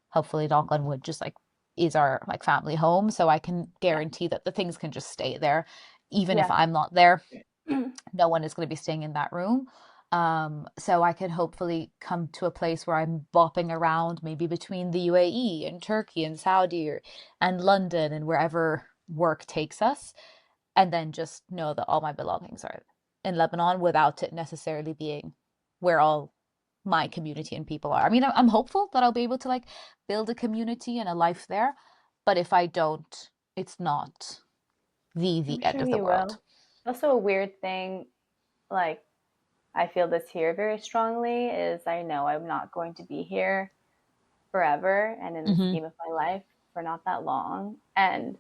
hopefully knock on wood, just like is our like family home. So I can Yeah. guarantee that the things can just stay there. Even if Yeah. I'm not there, no one is going to be staying in that room. So I can hopefully come to a place where I'm bopping around maybe between the UAE and Turkey and Saudi and London and wherever work takes us, and then just know that all my belongings are in Lebanon without it necessarily being where all my community and people are. I mean, I'm hopeful that I'll be able to like build a community and a life there, but if I don't, it's not the I'm end sure of the you world. will. Also, a weird thing, like I feel this here very strongly, is I know I'm not going to be here forever and in the Hmm. scheme of my life for not that long. And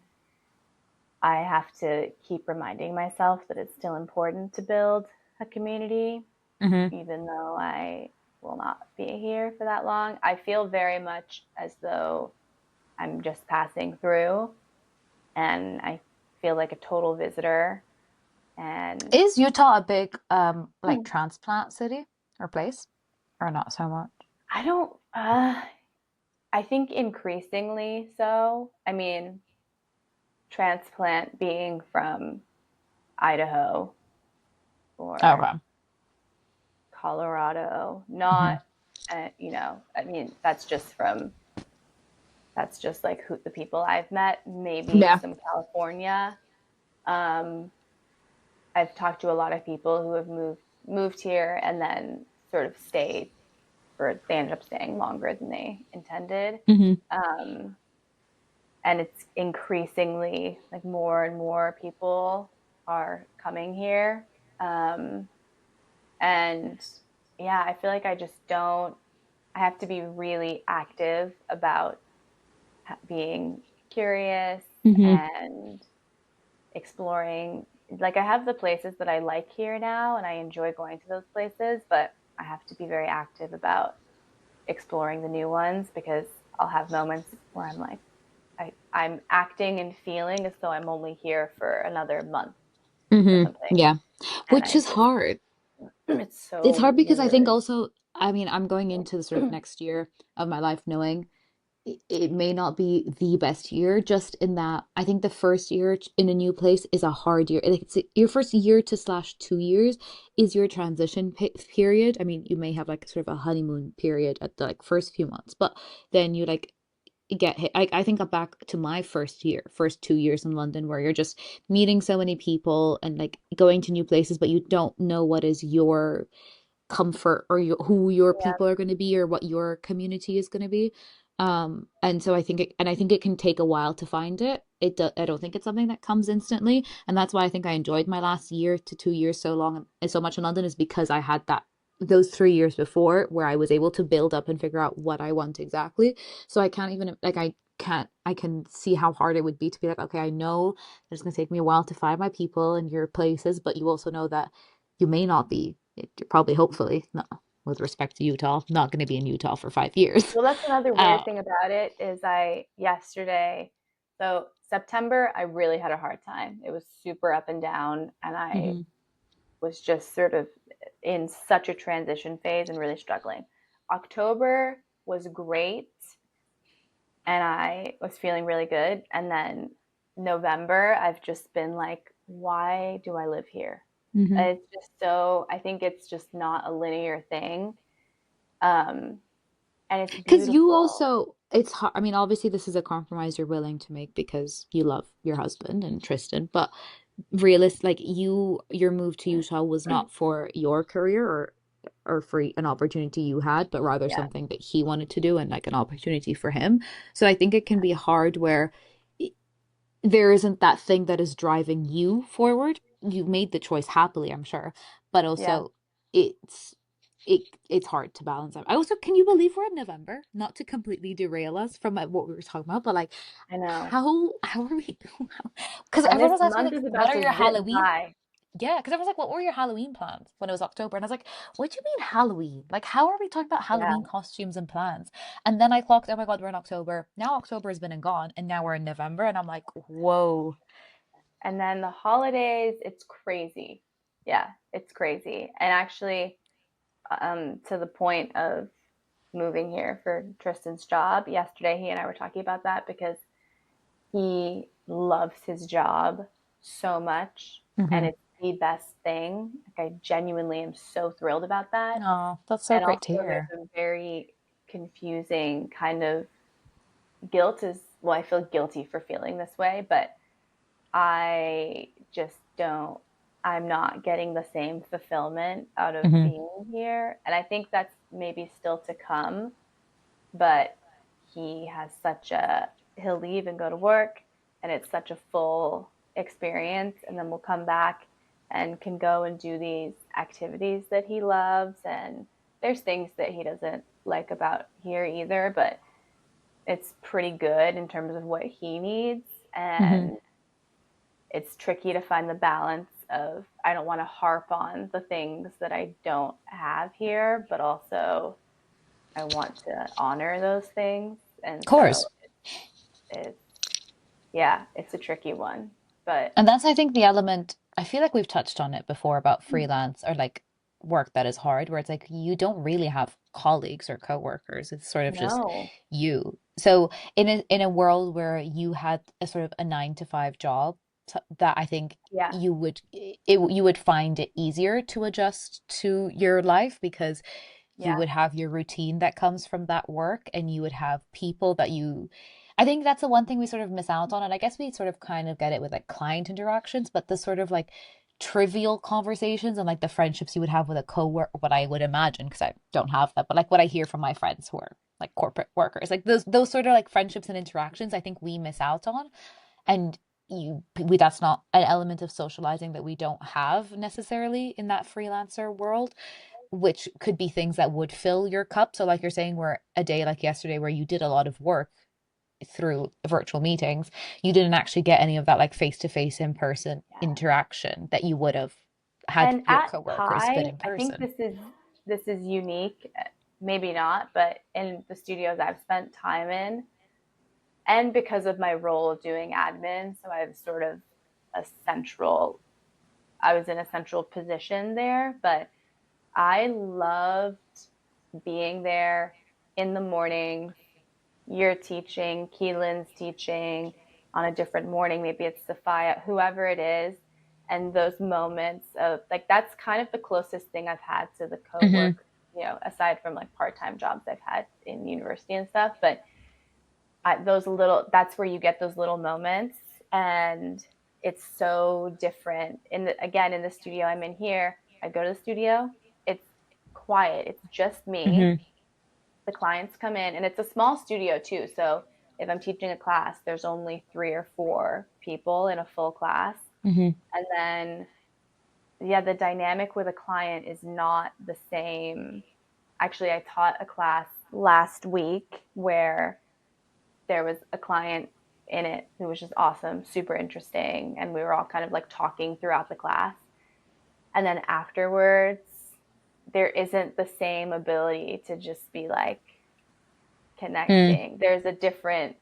I have to keep reminding myself that it's still important to build a community, Hmm. even though I will not be here for that long. I feel very much as though I'm just passing through and I feel like a total visitor. And Is Utah a big like transplant city or place or not so much? I don't, I think increasingly so. I mean, transplant being from Idaho or Okay. Colorado, Hmm. not, I mean, that's just like who the people I've met, maybe Yeah. some California. Um, I've talked to a lot of people who have moved here and then sort of stayed for they ended up staying longer than they intended. Hmm. Um, and it's increasingly like more and more people are coming here. Um, and yeah, I feel like I just don't, I have to be really active about being curious Hmm. and exploring. Like I have the places that I like here now and I enjoy going to those places, but I have to be very active about exploring the new ones because I'll have moments where I'm like, I'm acting and feeling as though I'm only here for another month or Hmm. something. Yeah. And Which I is just, hard. it's It's so hard because I think weird. also, I mean, I'm going into the sort of next year of my life knowing it may not be the best year, just in that I think the first year in a new place is a hard year. Like it's your first year to slash 2 years is your transition period. I mean, you may have like sort of a honeymoon period at the like first few months, but then you like get hit. I think I'm back to my first year, first 2 years in London, where you're just meeting so many people and like going to new places, but you don't know what is your comfort or who your Yeah. people are going to be or what your community is going to be. And so I think it can take a while to find it. I don't think it's something that comes instantly, and that's why I think I enjoyed my last year to 2 years so long and so much in London is because I had that those 3 years before where I was able to build up and figure out what I want exactly. So I can't even like I can see how hard it would be to be like, okay, I know it's going to take me a while to find my people and your places, but you also know that you may not be, you're probably, hopefully, not with respect to Utah, not going to be in Utah for 5 years. Well, that's another Uh, weird thing about it is I yesterday, so September, I really had a hard time. It was super up and down, and I mhm. was just sort of in such a transition phase and really struggling. October was great, and I was feeling really good. And then November, I've just been like, why do I live here? Mhm. It's just so, I think it's just not a linear thing. Um, and it's Because you beautiful. also, it's hard. I mean, obviously, this is a compromise you're willing to make because you love your husband and Tristan, but like your move to Utah was not for your career or for an opportunity you had, but rather Yeah. something that he wanted to do and like an opportunity for him. So I think it can be hard where there isn't that thing that is driving you forward. You made the choice happily, I'm sure, but Yeah. also it's it's hard to balance out. I also, can you believe we're in November? Not to completely derail us from what we were talking about, but like I know. how are we? Because And everyone this was asking me month like, is what about are to your zip Halloween by. Yeah, because I was like, what were your Halloween plans when it was October? And I was like, what do you mean Halloween? Like, how are we talking about Yeah. Halloween costumes and plans? And then I clocked, oh my God, we're in October. Now October has been and gone, and now we're in November. And I'm like, whoa. And then the holidays, it's crazy. Yeah, it's crazy. And actually, to the point of moving here for Tristan's job, yesterday he and I were talking about that because he loves his job so much and Hmm. it's the best thing. Like I genuinely am so thrilled about that. Oh, that's so And great also to hear. there's a very confusing kind of guilt is well, I feel guilty for feeling this way, but I just don't, I'm not getting the same fulfillment out of Hmm. being here. And I think that's maybe still to come, but he has such a, he'll leave and go to work and it's such a full experience. And then we'll come back and can go and do these activities that he loves. And there's things that he doesn't like about here either, but it's pretty good in terms of what he needs. Hmm. And it's tricky to find the balance of I don't want to harp on the things that I don't have here, but also I want to honor those things. And Of so course. it's yeah, it's a tricky one. But And that's, I think, the element, I feel like we've touched on it before about freelance or like work that is hard, where it's like you don't really have colleagues or coworkers. It's sort of just no. you. So in a world where you had a sort of a 9 to 5 job, that I think Yeah. you would find it easier to adjust to your life because you Yeah. would have your routine that comes from that work and you would have people that you I think that's the one thing we sort of miss out on. And I guess we sort of kind of get it with like client interactions, but the sort of like trivial conversations and like the friendships you would have with a coworker, what I would imagine, because I don't have that, but like what I hear from my friends who are like corporate workers, like those sort of like friendships and interactions, I think we miss out on. And we that's not an element of socializing that we don't have necessarily in that freelancer world, which could be things that would fill your cup. So, like you're saying, where a day like yesterday, where you did a lot of work through virtual meetings, you didn't actually get any of that like face to face in person Yeah. interaction that you would have had And your at coworkers been Pi, in I think person. this is unique, maybe not, but in the studios I've spent time in, and because of my role of doing admin, so I have sort of a central I was in a central position there, but I loved being there in the mornings. You're teaching, Keelan's teaching on a different morning, maybe it's Sophia, whoever it is. And those moments of like, that's kind of the closest thing I've had to the co Hmm. work, you know, aside from like part time jobs I've had in university and stuff. But those little, that's where you get those little moments. And it's so different in the, again in the studio I'm in here, I go to the studio, it's quiet, it's just me, Hmm. the clients come in and it's a small studio too, so if I'm teaching a class there's only 3 or 4 people in a full class. Hmm. And then yeah, the dynamic with a client is not the same. Actually, I taught a class last week where there was a client in it who was just awesome, super interesting, and we were all kind of like talking throughout the class. And then afterwards, there isn't the same ability to just be like Mm, connecting. There's a different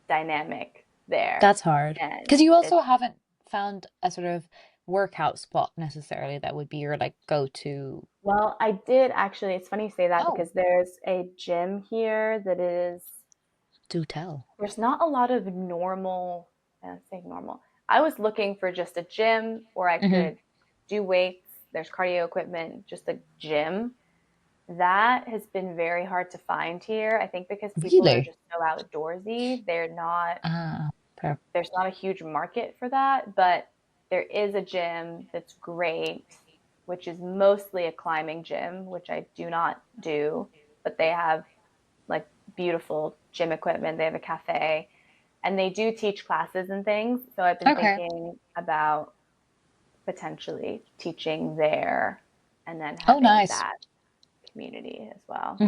dynamic there. that's hard. And Because you it's, also haven't found a sort of workout spot necessarily that would be your like go-to. well, I did actually, it's funny you say that Oh, because there's a gym here that is, do tell. there's not a lot of normal, say normal. I was looking for just a gym where I Hmm. could do weights, there's cardio equipment, just a gym. That has been very hard to find here. I think because people are Really? just so outdoorsy, they're not, Ah, fair. there's not a huge market for that, but there is a gym that's great, which is mostly a climbing gym, which I do not do, but they have like beautiful gym equipment. They have a cafe and they do teach classes and things. So I've been Okay. thinking about potentially teaching there and then Oh, having nice. that community as well,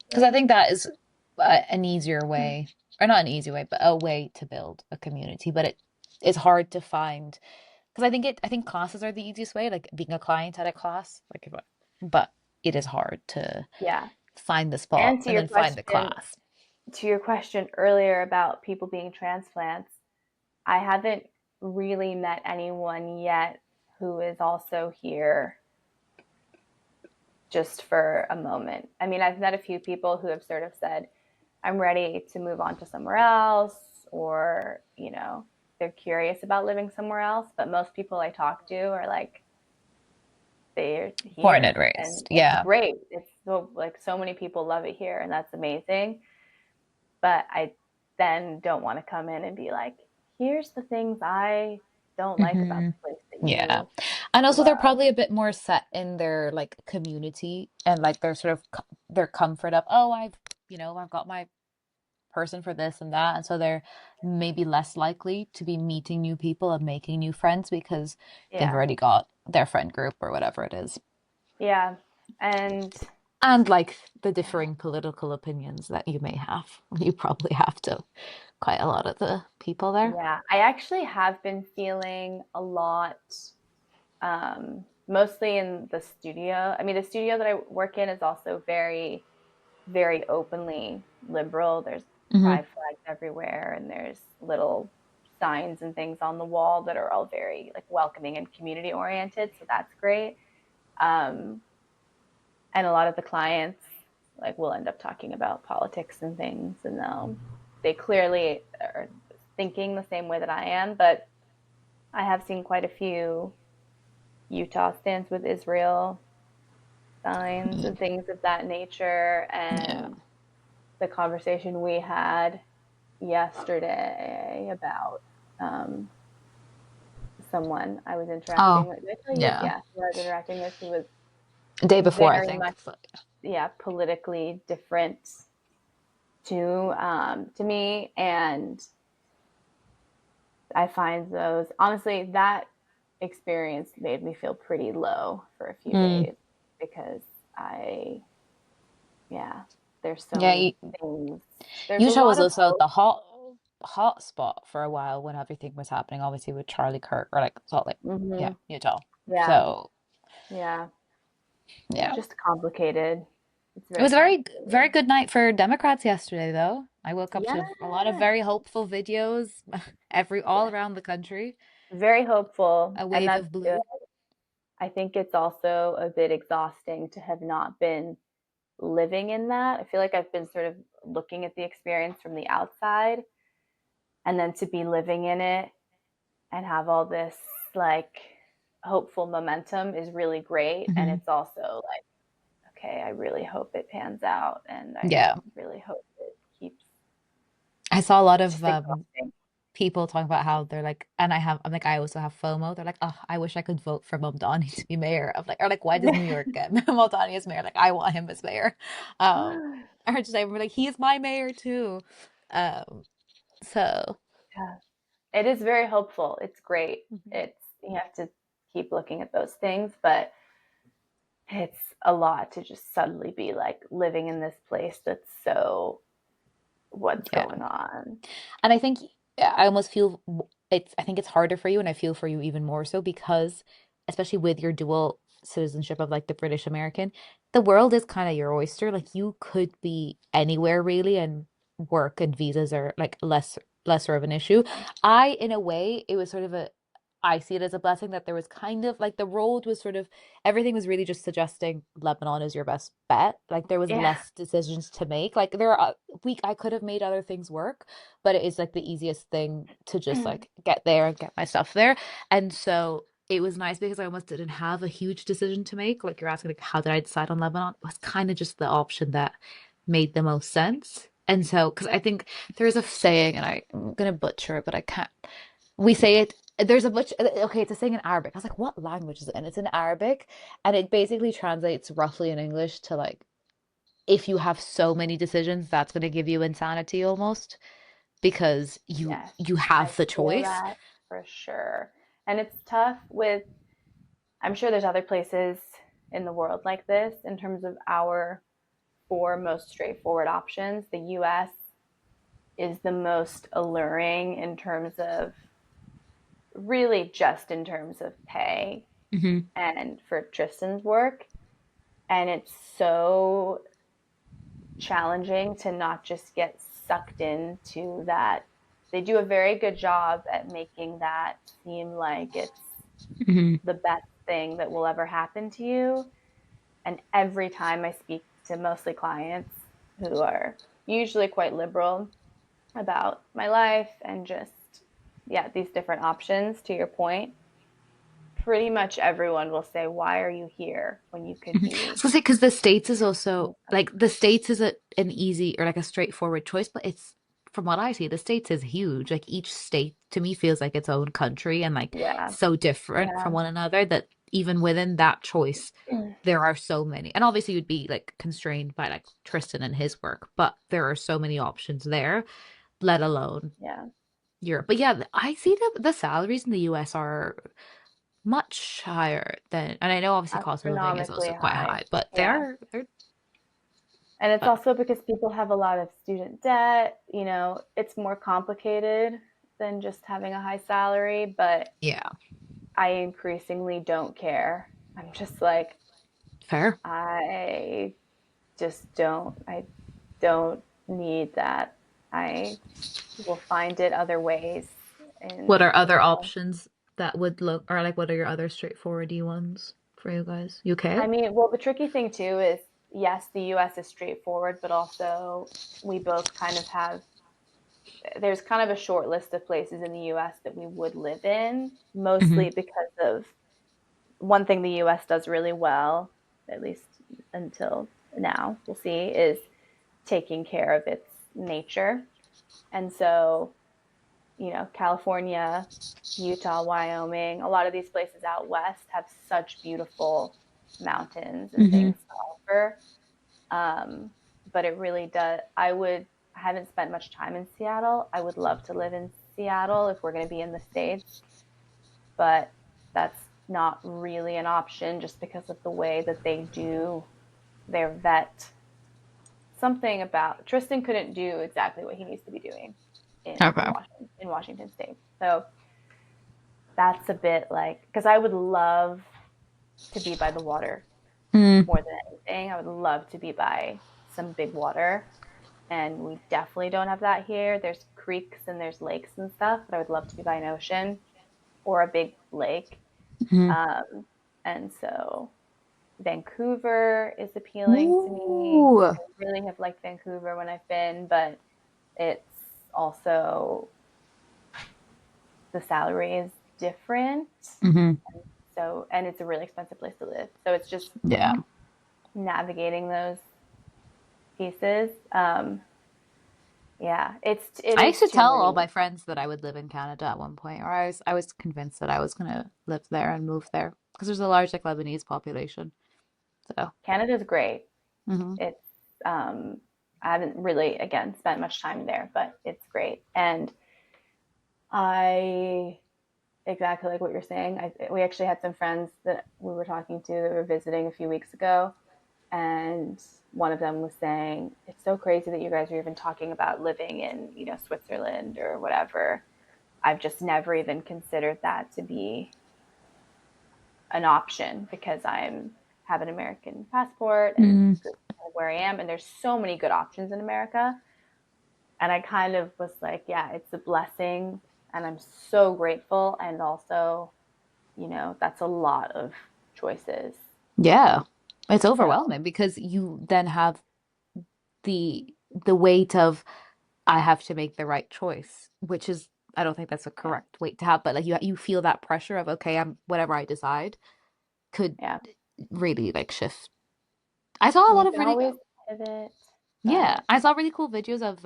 Because I potentially. think that is an easier way, or not an easy way, but a way to build a community. But it is hard to find because I think classes are the easiest way, like being a client at a class, like, but it is hard to Yeah. find the spot And and then find the class. to your question earlier about people being transplants, I haven't really met anyone yet who is also here just for a moment. I mean, I've met a few people who have sort of said, I'm ready to move on to somewhere else, or, they're curious about living somewhere else. But most people I talk to are like, they're Born and here and raised. it's Yeah. great. It's so, like, so many people love it here and that's amazing. But I then don't want to come in and be like, here's the things I don't like about Hmm. the place that Yeah. you And also they're love. probably a bit more set in their like community and like their sort of their comfort of, oh, I've got my person for this and that. And so they're maybe less likely to be meeting new people and making new friends because they've Yeah. already got their friend group or whatever it is. Yeah. And And like the yeah. differing political opinions that you may have. You probably have to quite a lot of the people there. Yeah, I actually have been feeling a lot, mostly in the studio. I mean, the studio that I work in is also very, very openly liberal. There's Hmm. pride flags everywhere, and there's little signs and things on the wall that are all very like welcoming and community oriented. So that's great. Um, and a lot of the clients like will end up talking about politics and things, and they clearly are thinking the same way that I am. But I have seen quite a few Utah stands with Israel signs and things of that nature. Yeah. And the conversation we had yesterday about um, someone I was interacting Oh, with. Did I tell you this? yeah. Yeah, who I was interacting with, who was Day before, I very think. much, yeah, politically different to me. And I find those, honestly, that experience made me feel pretty low for a few Mm. days because I, yeah, there's so Yeah, many things. There's a Utah lot was of also hope. the hot spot for a while when everything was happening, obviously with Charlie Kirk or like Salt Lake. Yeah, Hmm. Utah. Yeah, So yeah, yeah. just complicated. It's It very was a very complicated. good night for Democrats yesterday, though. I woke up Yeah, to a lot of very hopeful videos all yeah, around the country. very hopeful. A And wave that's of good. blue. I think it's also a bit exhausting to have not been living in that. I feel like I've been sort of looking at the experience from the outside, and then to be living in it and have all this like hopeful momentum is really great. And Hmm. it's also like, okay, I really hope it pans out and I Yeah. really hope it keeps. I saw a lot It's of just exhausting. people talking about how they're like, and I'm like, I also have FOMO. They're like, oh, I wish I could vote for Mamdani to be mayor. I'm like, or like, why does New York get Mamdani as mayor? Like, I want him as mayor. I heard you say, we're like, he's my mayor too. Um, so Yeah. It is very hopeful. It's great. Mhm. It's, you have to keep looking at those things, but it's a lot to just suddenly be like living in this place that's so, what's Yeah. going on? And I think I almost feel I think it's harder for you, and I feel for you even more so because, especially with your dual citizenship of like the British American, the world is kind of your oyster. Like you could be anywhere really, and work and visas are like lesser of an issue. In a way, it was sort of I see it as a blessing that there was kind of like the road was sort of everything was really just suggesting Lebanon is your best bet. Like there was Yeah. less decisions to make. Like there are I could have made other things work, but it is like the easiest thing to just like get there and get my stuff there. And so it was nice because I almost didn't have a huge decision to make. Like you're asking, like, how did I decide on Lebanon? It was kind of just the option that made the most sense. And so, because I think there's a saying, and I'm gonna butcher it, but I can't. We say it. There's a butcher. Okay, it's a saying in Arabic. I was like, what language is it? And it's in Arabic, and it basically translates roughly in English to like if you have so many decisions, that's going to give you insanity almost because Yes, you I have the feel choice. that for sure. And it's tough with, I'm sure there's other places in the world like this in terms of our four most straightforward options. The US is the most alluring in terms of really just in terms of pay Hmm. and for Tristan's work. And it's so challenging to not just get sucked into that. They do a very good job at making that seem like it's Hmm. the best thing that will ever happen to you. And every time I speak to mostly clients who are usually quite liberal about my life and just, yeah, these different options, to your point, pretty much everyone will say, why are you here when you could Hmm. I was be gonna say because the States is in this also like country? the States is an easy or like a straightforward choice, but it's from what I see, the States is huge. Like each state to me feels like its own country and like Yeah, so different yeah, from one another that even within that choice, there are so many. And obviously you'd be like constrained by like Tristan and his work, but there are so many options there, let alone yeah. Europe. But yeah, I see the salaries in the US are much higher than, and I know obviously cost of living is Astronomically also quite high. high, but Yeah. they're And it's but also because people have a lot of student debt. It's more complicated than just having a high salary, but yeah, I increasingly don't care. I'm just like, fair. I I don't need that. I will find it other ways. What And, are other options that would look, or like what are your other straightforward ones for you guys? UK? I mean, well, the tricky thing too is yes, the US is straightforward, but also we both kind of have, there's kind of a short list of places in the US that we would live in, Hmm. mostly because of one thing the US does really well, at least until now, we'll see, is taking care of its nature. And so, California, Utah, Wyoming, a lot of these places out west have such beautiful mountains and Hmm. things to offer. Um, but it really does. I haven't spent much time in Seattle. I would love to live in Seattle if we're going to be in the States, but that's not really an option just because of the way that they do their vet. Something about Tristan couldn't do exactly what he needs to be doing Okay. In Washington State. So that's a bit like, because I would love to be by the water Mm. more than anything. I would love to be by some big water, and we definitely don't have that here. There's creeks and there's lakes and stuff, but I would love to be by an ocean or a big lake. Hmm. Um, and so Vancouver is appealing to me. Ooh. I really have liked Vancouver when I've been, but it's also, the salary is different. Hmm. So, and it's a really expensive place to live. So it's just Yeah. navigating those pieces. Yeah, it I is used to two tell all really. my friends that I would live in Canada at one point, or I was convinced that I was gonna live there and move there because there's a large like Lebanese population. So, Canada's great. hmm. It's I haven't really again spent much time there, but it's great. And I exactly like what you're saying. We actually had some friends that we were talking to that were visiting a few weeks ago, and one of them was saying it's so crazy that you guys are even talking about living in Switzerland or whatever. I've just never even considered that to be an option because I'm have an American passport and Mm. this is where I am, and there's so many good options in America. And I kind of was like, yeah, it's a blessing, and I'm so grateful. And also, that's a lot of choices. Yeah, it's So overwhelming because you then have the weight of I have to make the right choice, which is I don't think that's a yeah, correct weight to have, but like you feel that pressure of okay, I'm whatever I decide could yeah, really like shift. I saw a and lot you of can really always pivot, yeah, but I saw really cool videos of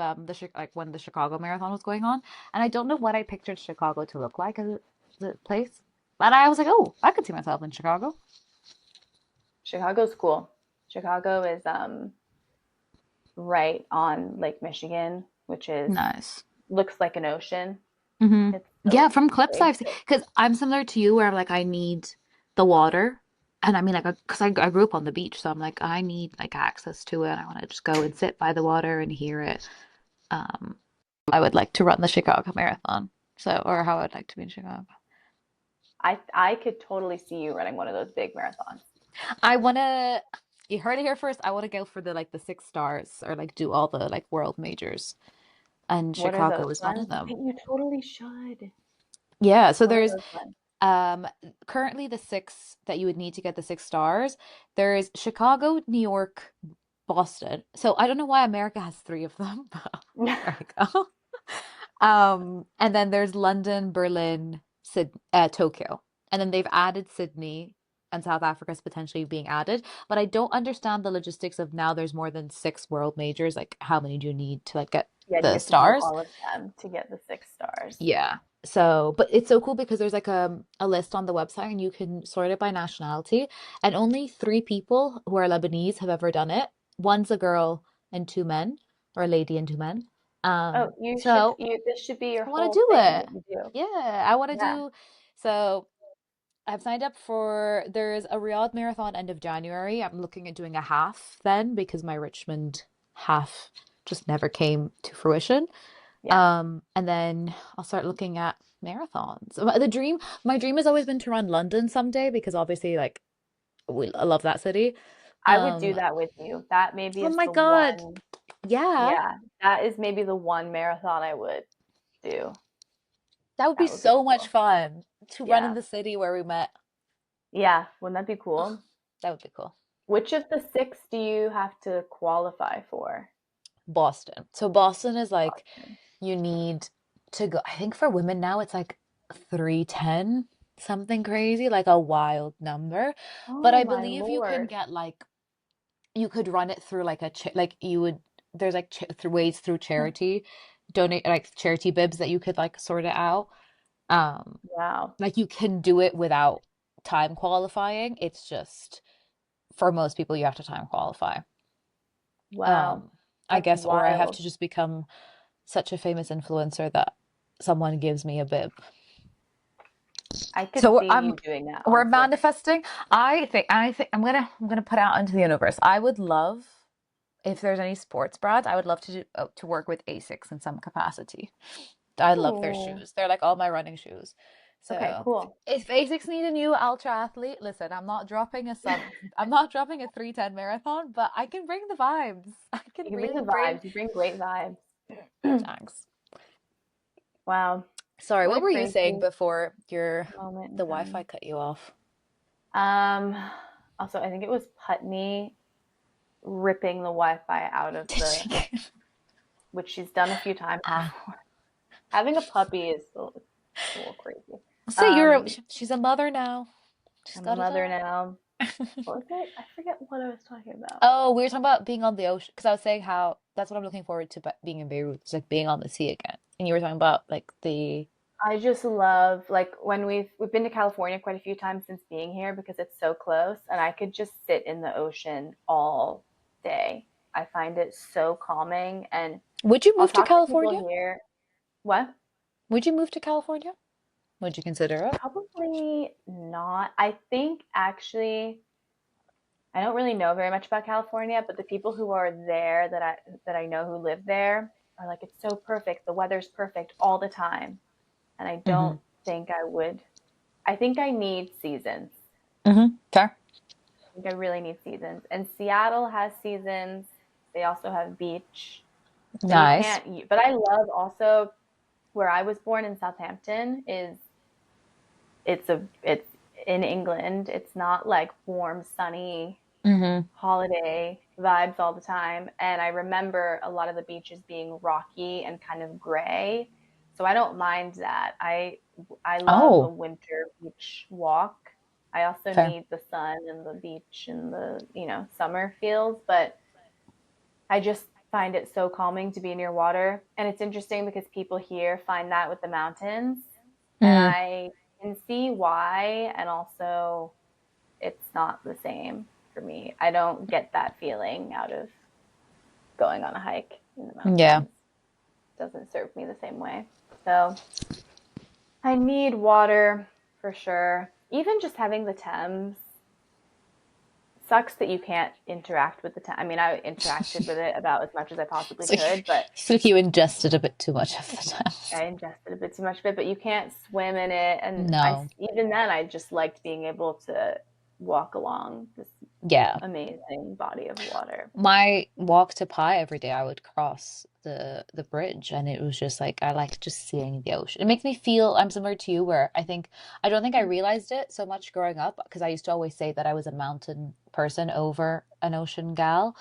like when the Chicago Marathon was going on, and I don't know what I pictured Chicago to look like as a place, but I was like, oh, I could see myself in Chicago. Chicago's cool. Chicago is right on Lake Michigan, which is Nice. looks like an ocean. Hmm. It's Yeah, so from clips big. I've seen, because I'm similar to you where I'm like, I need the water. And I mean, like, because I grew up on the beach, so I'm like, I need like access to it. I want to just go and sit by the water and hear it. Um, I would like to run the Chicago Marathon. So, or how I'd like to be in Chicago. I could totally see you running one of those big marathons. I wanna, you heard it here first. I want to go for the like the 6 stars or like do all the like world majors. And What are Chicago those is one of ones? them. Wait, you totally should. Yeah, so What are there's those ones? um currently the six that you would need to get the 6 stars. There's Chicago, New York, Boston. So I don't know why America has three of them, but there we go. And then there's London, Berlin, Tokyo. And then they've added Sydney and South Africa's potentially being added. But I don't understand the logistics of now there's more than six world majors. Like how many do you need to like get Yeah, you the have to do stars? all of them to get the 6 stars. Yeah. So, but it's so cool because there's like a list on the website and you can sort it by nationality. And only three people who are Lebanese have ever done it. One's a girl and two men, or a lady and two men. Oh, you should, So this should be your I want whole to do thing it. that you do. Yeah, I want to Yeah. do. So I've signed up for, there's a Riyadh marathon end of January. I'm looking at doing a half then because my Richmond half just never came to fruition. Yeah. And then I'll start looking at marathons. My dream has always been to run London someday because obviously, like, I love that city. I would do Um, that with you. That maybe oh is my the God. one. Yeah, Yeah, that is maybe the one marathon I would do. that would be That would be so much cool. fun to run in Yeah. the city where we met. Yeah. Wouldn't that be cool? That would be cool. Which of the six do you have to qualify for? Boston. So Boston is like Boston. you need to go. I think for women now it's like 310, something crazy, like a wild number. But Oh I my believe you can Lord. get like you could run it through like a ch like you would there's like ch through ways through charity, donate like charity bibs that you could like sort it out. Um, Wow. like you can do it without time qualifying. It's just for most people you have to time qualify. Wow. Um, I That's guess, or I have wild. to just become such a famous influencer that someone gives me a bib. I could So see I'm you doing that, we're honestly. manifesting. I think I'm gonna put out into the universe. I would love if there's any sports brands, I would love to work with ASICs in some capacity. I love their Oh, shoes. They're like all my running shoes. okay, So cool. if ASICs need a new ultra athlete, listen, I'm not dropping a 310 marathon, but I can bring the vibes. I can You can bring the really bring vibes. You bring great vibes. thanks. Wow. Sorry, What a what were you saying crazy before moment in the Wi-Fi time. cut you off? Um, Also, I think it was Putney ripping the Wi-Fi out of Did the, she get which she's done a few times ah. before. Having a puppy is a little crazy. So Um, she's a mother now. She's I'm a got a mother dog. now. What was it? I forget what I was talking about. Oh, we were talking about being on the ocean because I was saying how that's what I'm looking forward to being in Beirut. It's like being on the sea again. And you were talking about like the I just love like when we've been to California quite a few times since being here because it's so close and I could just sit in the ocean all day. I find it so calming and Would you I'll move to talk to people California? here. What? Would you move to California? Would you consider it? Probably not. I think actually I don't really know very much about California, but the people who are there that I know who live there are like it's so perfect. The weather's perfect all the time. And I Mm-hmm. don't think I would. I think I need seasons. Mm-hmm. Fair. I think I really need seasons. And Seattle has seasons. They also have beach. But you Nice. can't, but I love also where I was born in Southampton is it's in England. It's not like warm, sunny Mm-hmm. holiday vibes all the time. And I remember a lot of the beaches being rocky and kind of gray. So I don't mind that. I love a Oh, winter beach walk. I also fair. need the sun and the beach and the, summer feels, but I just find it so calming to be near water. And it's interesting because people here find that with the mountains. And Mm. I can see why. And also, it's not the same for me. I don't get that feeling out of going on a hike in the Yeah. mountains. It doesn't serve me the same way. So I need water for sure. Even just having the Thames sucks that you can't interact with the I mean, I interacted with it about as much as I possibly So, could, but so you ingested a bit too much of the time. I ingested a bit too much of it. But you can't swim in it, and I No. even then I just liked being able to walk along this Yeah. amazing body of water. My walk to Pi every day, I would cross the bridge, and it was just like I like just seeing the ocean. It makes me feel I'm similar to you, where I don't think I realized it so much growing up because I used to always say that I was a mountain person over an ocean gal.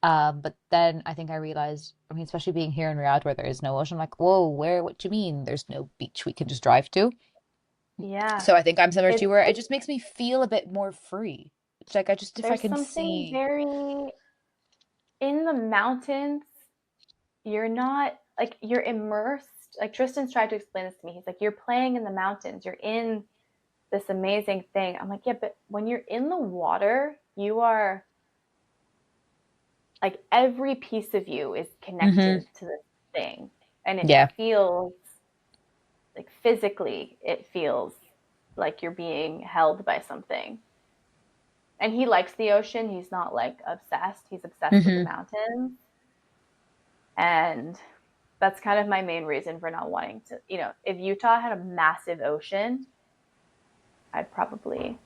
But then I think I realized, I mean, especially being here in Riyadh where there is no ocean, I'm like, whoa, what do you mean there's no beach we can just drive to? Yeah, So I think I'm similar to you, where it it's just makes me feel a bit more free. It's like I just if I there's can something see. very in the mountains. You're not like you're immersed. Like Tristan's tried to explain this to me. He's like, you're playing in the mountains. You're in this amazing thing. I'm like, yeah, but when you're in the water, you are like every piece of you is Hmm. connected to this thing. And it Yeah. feels like physically, it feels like you're being held by something. And he likes the ocean. He's not like obsessed. He's obsessed with the Hmm. mountains. And that's kind of my main reason for not wanting to, if Utah had a massive ocean, I'd probably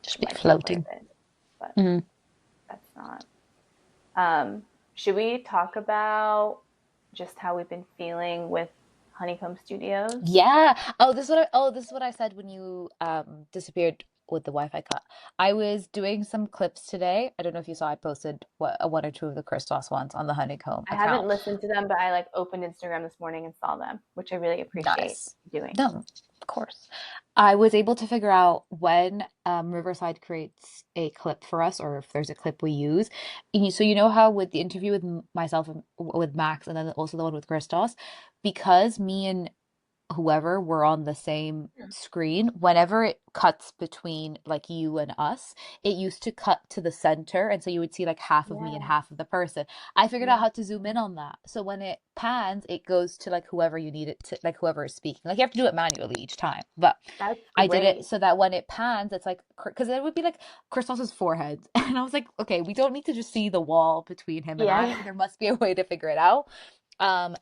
Just be like it quite floating. a bit, but Hmm. that's not. Um, should we talk about just how we've been feeling with Honeycomb Studios? Yeah. This is what I said when you disappeared with the Wi-Fi cut. I was doing some clips today. I don't know if you saw I posted one or two of the Christos ones on the Honeycomb I haven't account. listened to them, but I like opened Instagram this morning and saw them, which I really appreciate Nice. doing. No, of course. I was able to figure out when Riverside creates a clip for us, or if there's a clip we use. So you know how with the interview with myself and with Max, and then also the one with Christos, because me and whoever were on the same screen, whenever it cuts between like you and us, it used to cut to the center. And so you would see like half of me and Yeah, half of the person. I figured out yeah, how to zoom in on that. So when it pans, it goes to like whoever you need it to, like whoever is speaking. Like you have to do it manually each time. But that's I did it great. so that when it pans, it's like, because it would be like Christos's forehead. And I was like, okay, we don't need to just see the wall between him and I. Yeah, Like, there must be a way to figure it out.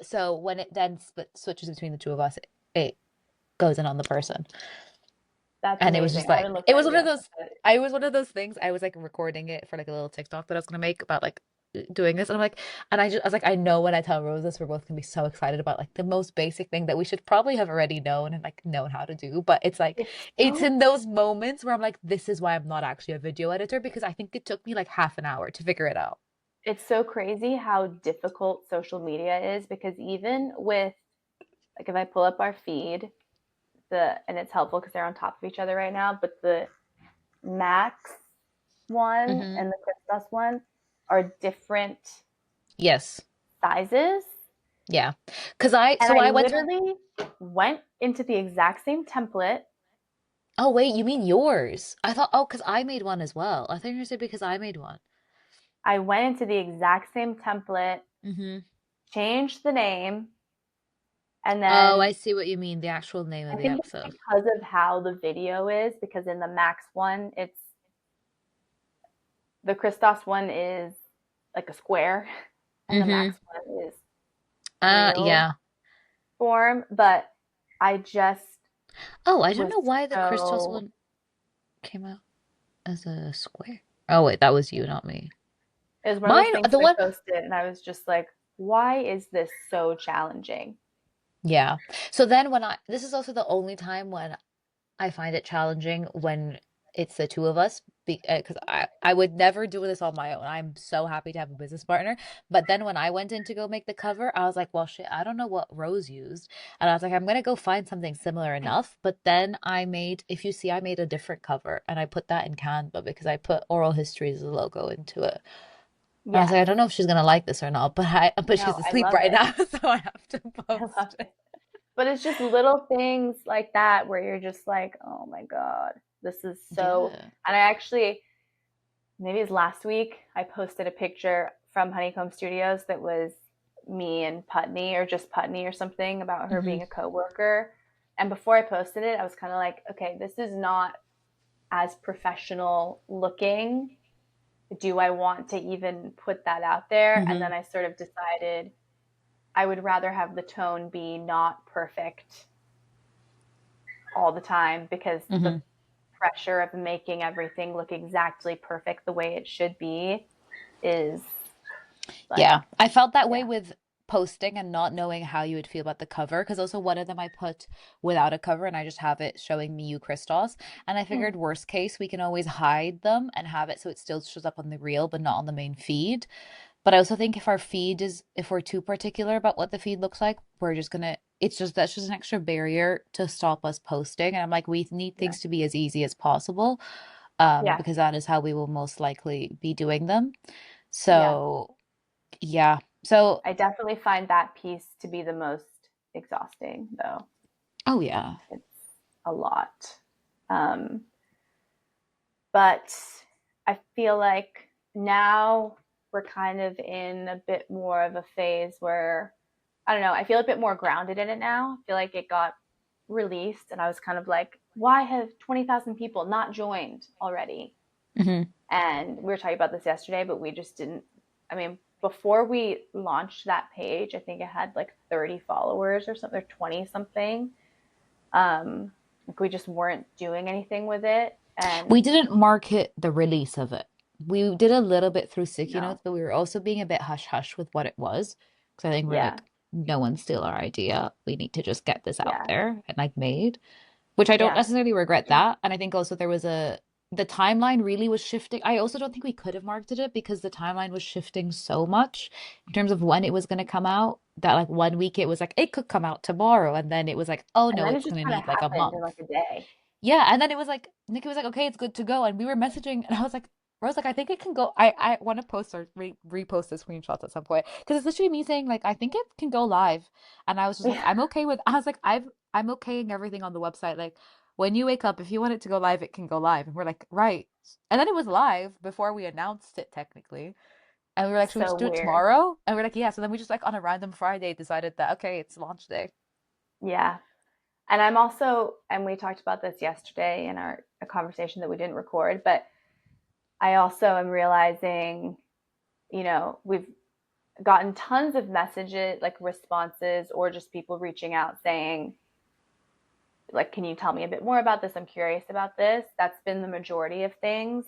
So when it then switches between the two of us, it goes in on the person. that's And it was amazing. just I haven't like looked it at was it one of yet, those but I was one of those things. I was like recording it for like a little TikTok that I was gonna make about like doing this. And I'm like, and I was like, I know when I tell Rose this, we're both gonna be so excited about like the most basic thing that we should probably have already known and like known how to do. But it's like it's it's so in those moments where I'm like, this is why I'm not actually a video editor, because I think it took me like half an hour to figure it out. it's so crazy how difficult social media is because even with like if I pull up our feed, and it's helpful because they're on top of each other right now, but the Max one Hmm. and the Christos one are different Yes. sizes. Yeah. Because I And so I I went literally went into the exact same template. Oh wait, you mean yours? I thought because I made one as well. I thought you said because I made one. I went into the exact same template, Hmm. changed the name, and Oh, then I see what you mean. The actual name I of the think it's episode. because of how the video is, because in the Max one, it's the Christos one is like a square, and the Hmm. Max one is real Yeah. form. But I just Oh, I don't was know why the Christos so, one came out as a square. Oh wait, that was you, not me. it was one of those Mine, things the that I one. posted, and I was just like, why is this so challenging? Yeah. So then when this is also the only time when I find it challenging when it's the two of us because I would never do this on my own. I'm so happy to have a business partner. But then when I went in to go make the cover, I was like, well, shit, I don't know what Rose used. And I was like, I'm gonna go find something similar enough. But then if you see, I made a different cover and I put that in Canva because I put oral history as a logo into it. And I was like, Yes. I don't know if she's gonna like this or not, but No, she's I asleep love right it. now, so I have to I love post it. it. But it's just little things like that where you're just like, oh my God, this is so. Yeah. And I actually, maybe it was last week, I posted a picture from Honeycomb Studios that was me and Putney, or just Putney or something about her Hmm. being a coworker. And before I posted it, I was kind of like, okay, this is not as professional looking do I want to even put that out there? And Hmm. then I sort of decided I would rather have the tone be not perfect all the time, because the Hmm. pressure of making everything look exactly perfect the way it should be is like, Yeah, I felt that way yeah. with posting and not knowing how you would feel about the cover. Because also one of them I put without a cover and I just have it showing me you, Christos. And I Hmm. figured worst case, we can always hide them and have it so it still shows up on the reel, but not on the main feed. But I also think if our feed is, if we're too particular about what the feed looks like, we're just gonna, it's just, that's just an extra barrier to stop us posting. And I'm like, we need Yeah. things to be as easy as possible, Yeah. because that is how we will most likely be doing them. Yeah. So, yeah. So, I definitely find that piece to be the most exhausting, though. oh yeah. It's a lot. Um, but I feel like now we're kind of in a bit more of a phase where, I don't know, I feel a bit more grounded in it now. I feel like it got released and I was kind of like, why have 20,000 people not joined already? Hmm. And we were talking about this yesterday, but we just didn't. I mean, before we launched that page, I think it had like 30 followers or something, or 20 something. Like we just weren't doing anything with it. We And didn't market the release of it. We did a little bit through sticky no, notes, but we were also being a bit hush hush with what it was. Because I think we're yeah, like, no one steal our idea. We need to just get this out yeah, there and like made. Which I don't yeah. necessarily regret that. And I think also there was the timeline really was shifting. I also don't think we could have marketed it because the timeline was shifting so much in terms of when it was going to come out that like one week it was like it could come out tomorrow and then it was like oh And no then it it's just going to kind of need like a happened in month. like a day. Yeah, and then it was like Nikki was like okay it's good to go and we were messaging and I was like I think it can go. I want to post or repost the screenshots at some point because it's literally me saying like I think it can go live and I was just like Yeah. I'm okay with I was like I'm okaying everything on the website like when you wake up, if you want it to go live, it can go live. And we're like, right. And then it was live before we announced it technically. And we were like, should we So just do it weird. tomorrow? And we're like, yeah. So then we just like on a random Friday decided that okay, it's launch day. Yeah. And I'm also, and we talked about this yesterday in our a conversation that we didn't record, but I also am realizing, we've gotten tons of messages, like responses, or just people reaching out saying, like, can you tell me a bit more about this? I'm curious about this. That's been the majority of things.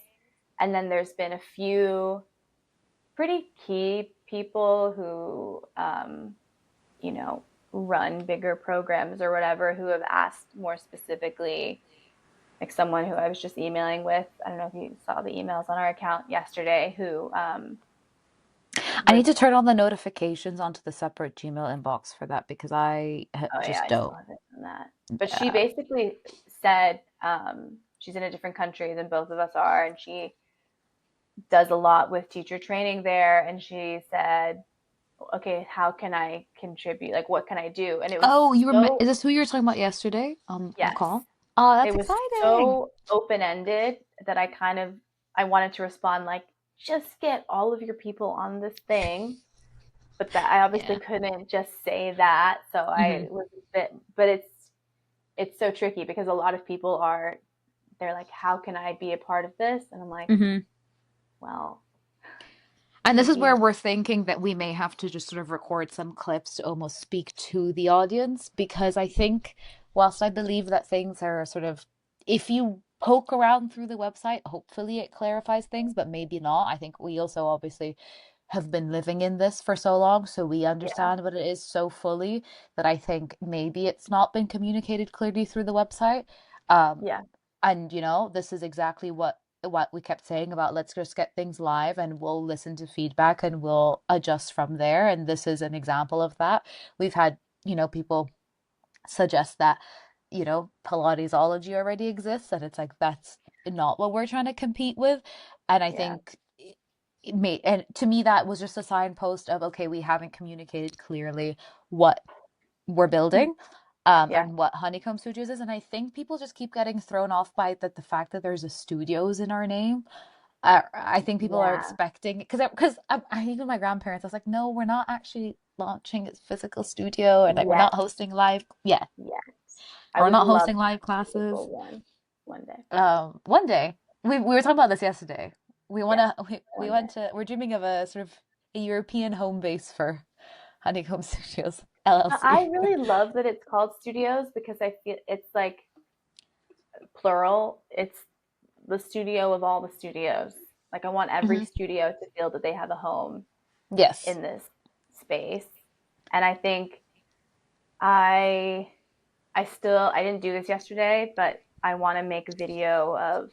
And then there's been a few pretty key people who, you know, run bigger programs or whatever, who have asked more specifically, like someone who I was just emailing with. I don't know if you saw the emails on our account yesterday, who I was, need to turn on the notifications onto the separate Gmail inbox for that because I oh yeah, just I still don't. haven't done that. But she Yeah. basically said, she's in a different country than both of us are, and she does a lot with teacher training there. And she said, okay, how can I contribute? Like, what can I do? And it was Oh, you were, so, is this who you were talking about yesterday on yes, call? Oh, it that's was exciting. so open ended that I wanted to respond like, just get all of your people on this thing. But that I obviously Yeah. couldn't just say that. So I Hmm. was a bit, but it's so tricky because a lot of people they're like, how can I be a part of this? And I'm like, Hmm. well, And this is where you, we're thinking that we may have to just sort of record some clips to almost speak to the audience because I think, whilst I believe that things are sort of, if you poke around through the website, hopefully it clarifies things, but maybe not. I think we also obviously have been living in this for so long, so we yeah, understand what it is so fully that I think maybe it's not been communicated clearly through the website. Um, yeah, and this is exactly what we kept saying about let's just get things live and we'll listen to feedback and we'll adjust from there. And this is an example of that. We've had, people suggest that, Pilatesology already exists, and it's like that's not what we're trying to compete with. And I yeah, think it made, and to me that was just a signpost of okay, we haven't communicated clearly what we're building, yeah, and what Honeycomb Studios is. And I think people just keep getting thrown off by the fact that there's a studios in our name. I think people are yeah, expecting because even my grandparents, I was like, no, we're not actually launching a physical studio, and like we're not yet, hosting live. Yeah, yet. I we're would not love hosting to live have a classes. physical one day. One day we were talking about this yesterday. we Yeah, wanna we one day. want to we're dreaming of a sort of a European home base for Honeycomb Studios I LLC. really love that it's called studios because I feel it's like plural. It's the studio of all the studios. Like I want every Hmm. studio to feel that they have a home Yes. in this space. And I think I I didn't do this yesterday, but I want to make a video of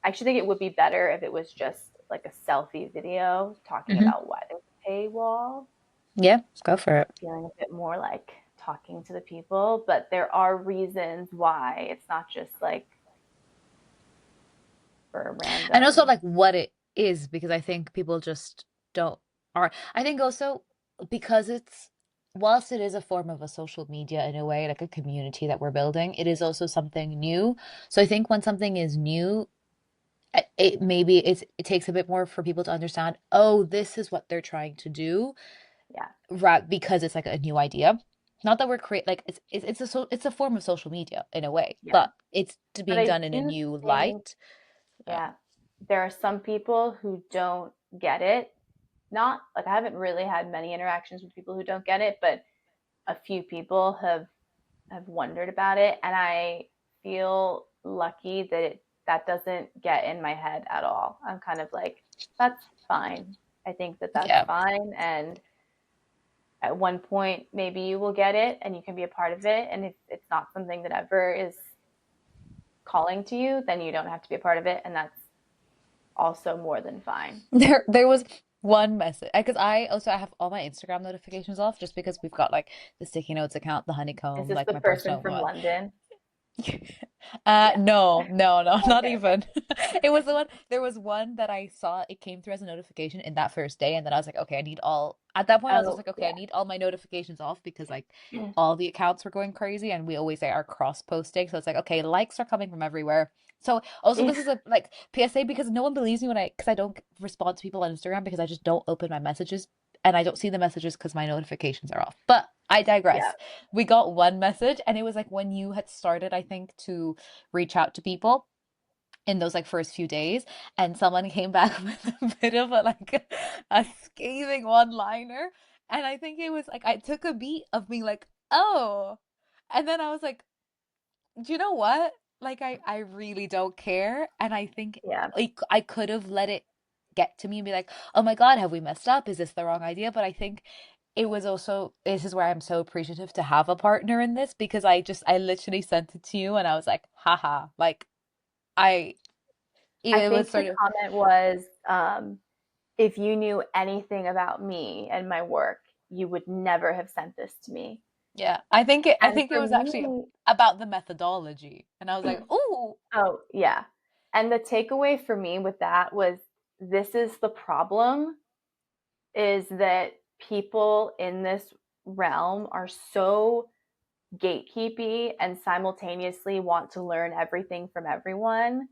I actually think it would be better if it was just like a selfie video talking Hmm. about why there's a paywall, Yeah, go for it. feeling a bit more like talking to the people, but there are reasons why it's not just like for a And also random. like what it is, because I think people just don't are I think also because it's whilst it is a form of a social media in a way, like a community that we're building, it is also something new. So I think when something is new, it maybe it takes a bit more for people to understand, oh, this is what they're trying to do, Yeah. right? Because it's like a new idea. Not that we're create like it's a form of social media in a way, Yeah. but it's But being I done in a do new think, light. Uh, yeah, there are some people who don't get it. Not like I haven't really had many interactions with people who don't get it, but a few people have wondered about it, and I feel lucky that that doesn't get in my head at all. I'm kind of like, that's fine. I think that that's yeah. fine, and at one point maybe you will get it and you can be a part of it, and if it's not something that ever is calling to you, then you don't have to be a part of it, and that's also more than fine. There was one message because I have all my Instagram notifications off just because we've got like the sticky notes account, the Is honeycomb, this like the my person personal from one. London? Yeah. No, no, no, not Okay. even. It was the one, there was one that I saw, it came through as a notification in that first day, and then I was like, okay, I need all, at that point, I was just Oh, like, okay, I yeah. need all my notifications off because like all the accounts were going crazy and we always are cross posting. So it's like, okay, likes are coming from everywhere. So also Yeah. this is a like PSA because no one believes me because I don't respond to people on Instagram because I just don't open my messages and I don't see the messages because my notifications are off. But I Yeah. digress. We got one message and it was like when you had started, I think, to reach out to people in those like first few days, and someone came back with a bit of a like a scathing one-liner, and I think it was like I took a beat of being like, oh, and then I was like, do you know what? Like I really don't care, and I think Yeah. like I could have let it get to me and be like, oh my God, have we messed up? Is this the wrong idea? But I think it was also this is where I'm so appreciative to have a partner in this because I literally sent it to you and I was like, haha, like I I it was think the sort of comment was if you knew anything about me and my work, you would never have sent this to me. yeah, I And think it for was actually me, about the methodology. And I was like, "Ooh, oh, yeah. And the takeaway for me with that was this is the problem is that people in this realm are so gatekeepy and simultaneously want to learn everything from everyone.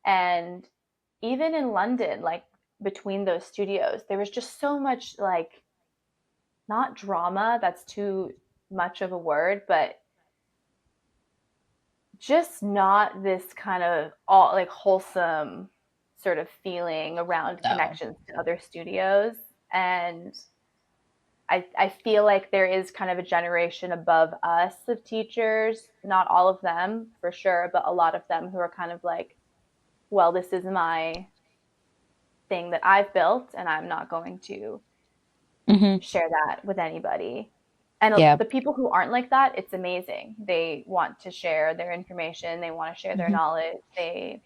And even in London, like between those studios, there was just so much like not drama, that's too much of a word, but just not this kind of all like wholesome sort of feeling around no." connections to other studios. And I feel like there is kind of a generation above us of teachers, not all of them for sure, but a lot of them who are kind of like, well, this is my thing that I've built and I'm not going to Hmm. share that with anybody. And Yeah. the people who aren't like that, it's amazing. They want to share their information, they want to share their Hmm. knowledge, they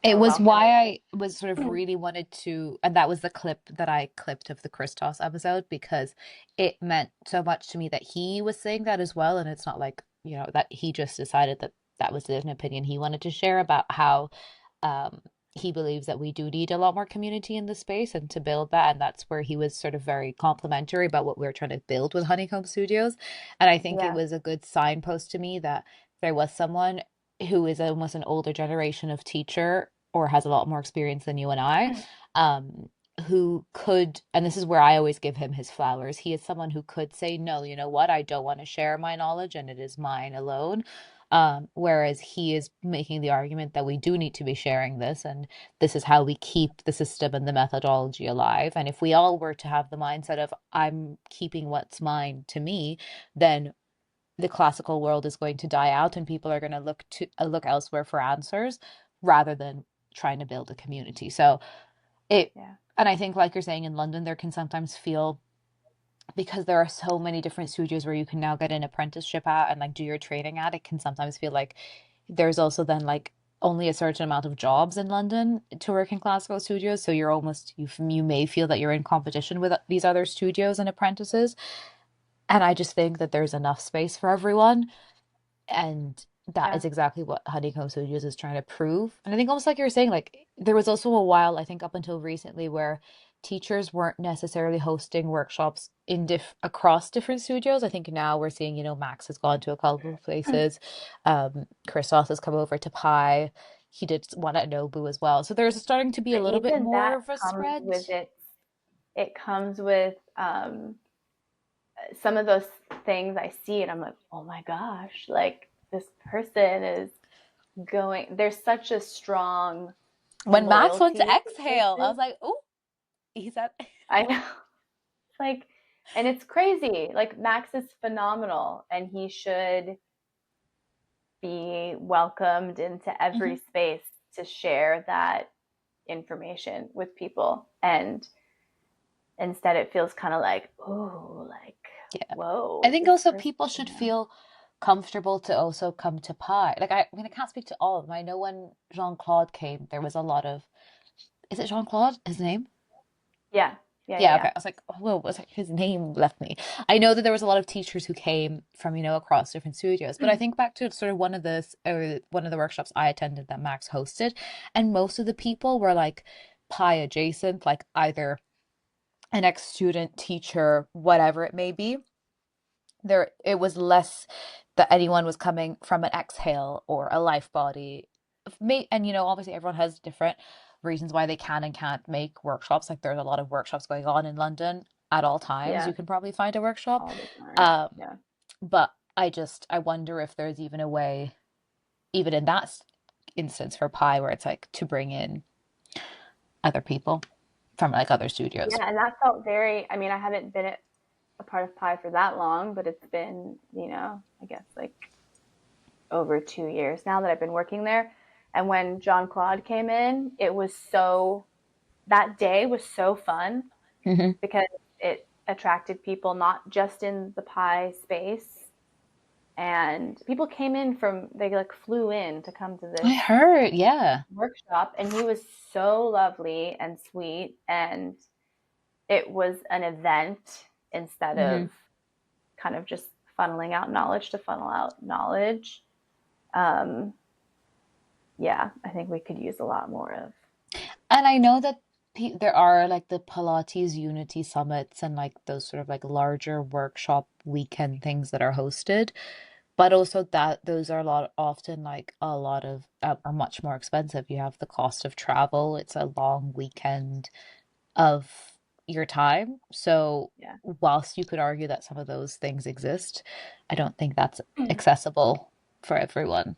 It are was welcoming. why I was sort of really wanted to, and that was the clip that I clipped of the Christos episode because it meant so much to me that he was saying that as well. And it's not like, that he just decided that that was an opinion he wanted to share about how um, he believes that we do need a lot more community in the space and to build that. And that's where he was sort of very complimentary about what we are trying to build with Honeycomb Studios. And I think it Yeah. was a good signpost to me that there was someone who is almost an older generation of teacher or has a lot more experience than you and I, um, who could, and this is where I always give him his flowers. He is someone who could say, no, you know what? I don't want to share my knowledge and it is mine alone. Whereas he is making the argument that we do need to be sharing this, and this is how we keep the system and the methodology alive. And if we all were to have the mindset of I'm keeping what's mine to me, then the classical world is going to die out, and people are going to look elsewhere for answers rather than trying to build a community. So it, Yeah. and I think, like you're saying, in London, there can sometimes feel, because there are so many different studios where you can now get an apprenticeship at and like do your training at, it can sometimes feel like there's also then like only a certain amount of jobs in London to work in classical studios. So you're almost, you may feel that you're in competition with these other studios and apprentices. And I just think that there's enough space for everyone. And that Yeah. is exactly what Honeycomb Studios is trying to prove. And I think, almost like you were saying, like there was also a while, I think up until recently, where teachers weren't necessarily hosting workshops in across different studios. I think now we're seeing, Max has gone to a couple of places. Christos has come over to Pi. He did one at Nobu as well. So there's starting to be a But little bit even more that of a comes spread. with it comes with some of those things I see and I'm like, oh my gosh, like this person is going, there's such a strong When Max went to loyalty to exhale, I places. was like, oh, he's at. I know. Like, and it's crazy. Like Max is phenomenal and he should be welcomed into every Mhm. space to share that information with people. And instead it feels kind of like, oh, like, Yeah. I whoa, think this also person, people should feel comfortable to also come to Pi. Like I mean, I can't speak to all of them. I know when Jean-Claude came, there was a lot of, is it Jean-Claude, his name? Yeah, yeah, yeah, Yeah, okay. yeah. I was like, oh, whoa, was like his name left me. I know that there was a lot of teachers who came from, across different studios, but I think back to sort of one of the workshops I attended that Max hosted, and most of the people were like Pi adjacent, like either an ex-student, teacher, whatever it may be. There, it was less that anyone was coming from an exhale or a life body. And obviously everyone has different reasons why they can and can't make workshops. Like there's a lot of workshops going on in London at all times. Yeah, You can probably find a workshop. all the time. Um, Yeah. but I wonder if there's even a way, even in that instance for Pi, where it's like to bring in other people from like other studios. Yeah, and that felt very, I mean, I haven't been a part of Pi for that long, but it's been, I guess like over 2 years now that I've been working there. And when John Claude came in, it was so, that day was so fun Hmm. because it attracted people not just in the Pi space. And people came in they like flew in to come to I this heard, yeah. workshop. And he was so lovely and sweet. And it was an event instead Hmm. of kind of just funneling out knowledge to funnel out knowledge. Um, yeah, I think we could use a lot more of. And I know that there are like the Pilates Unity Summits and like those sort of like larger workshop weekend things that are hosted, but also that those are often like a lot of are much more expensive. You have the cost of travel. It's a long weekend of your time. So Yeah. whilst you could argue that some of those things exist, I don't think that's And accessible for everyone.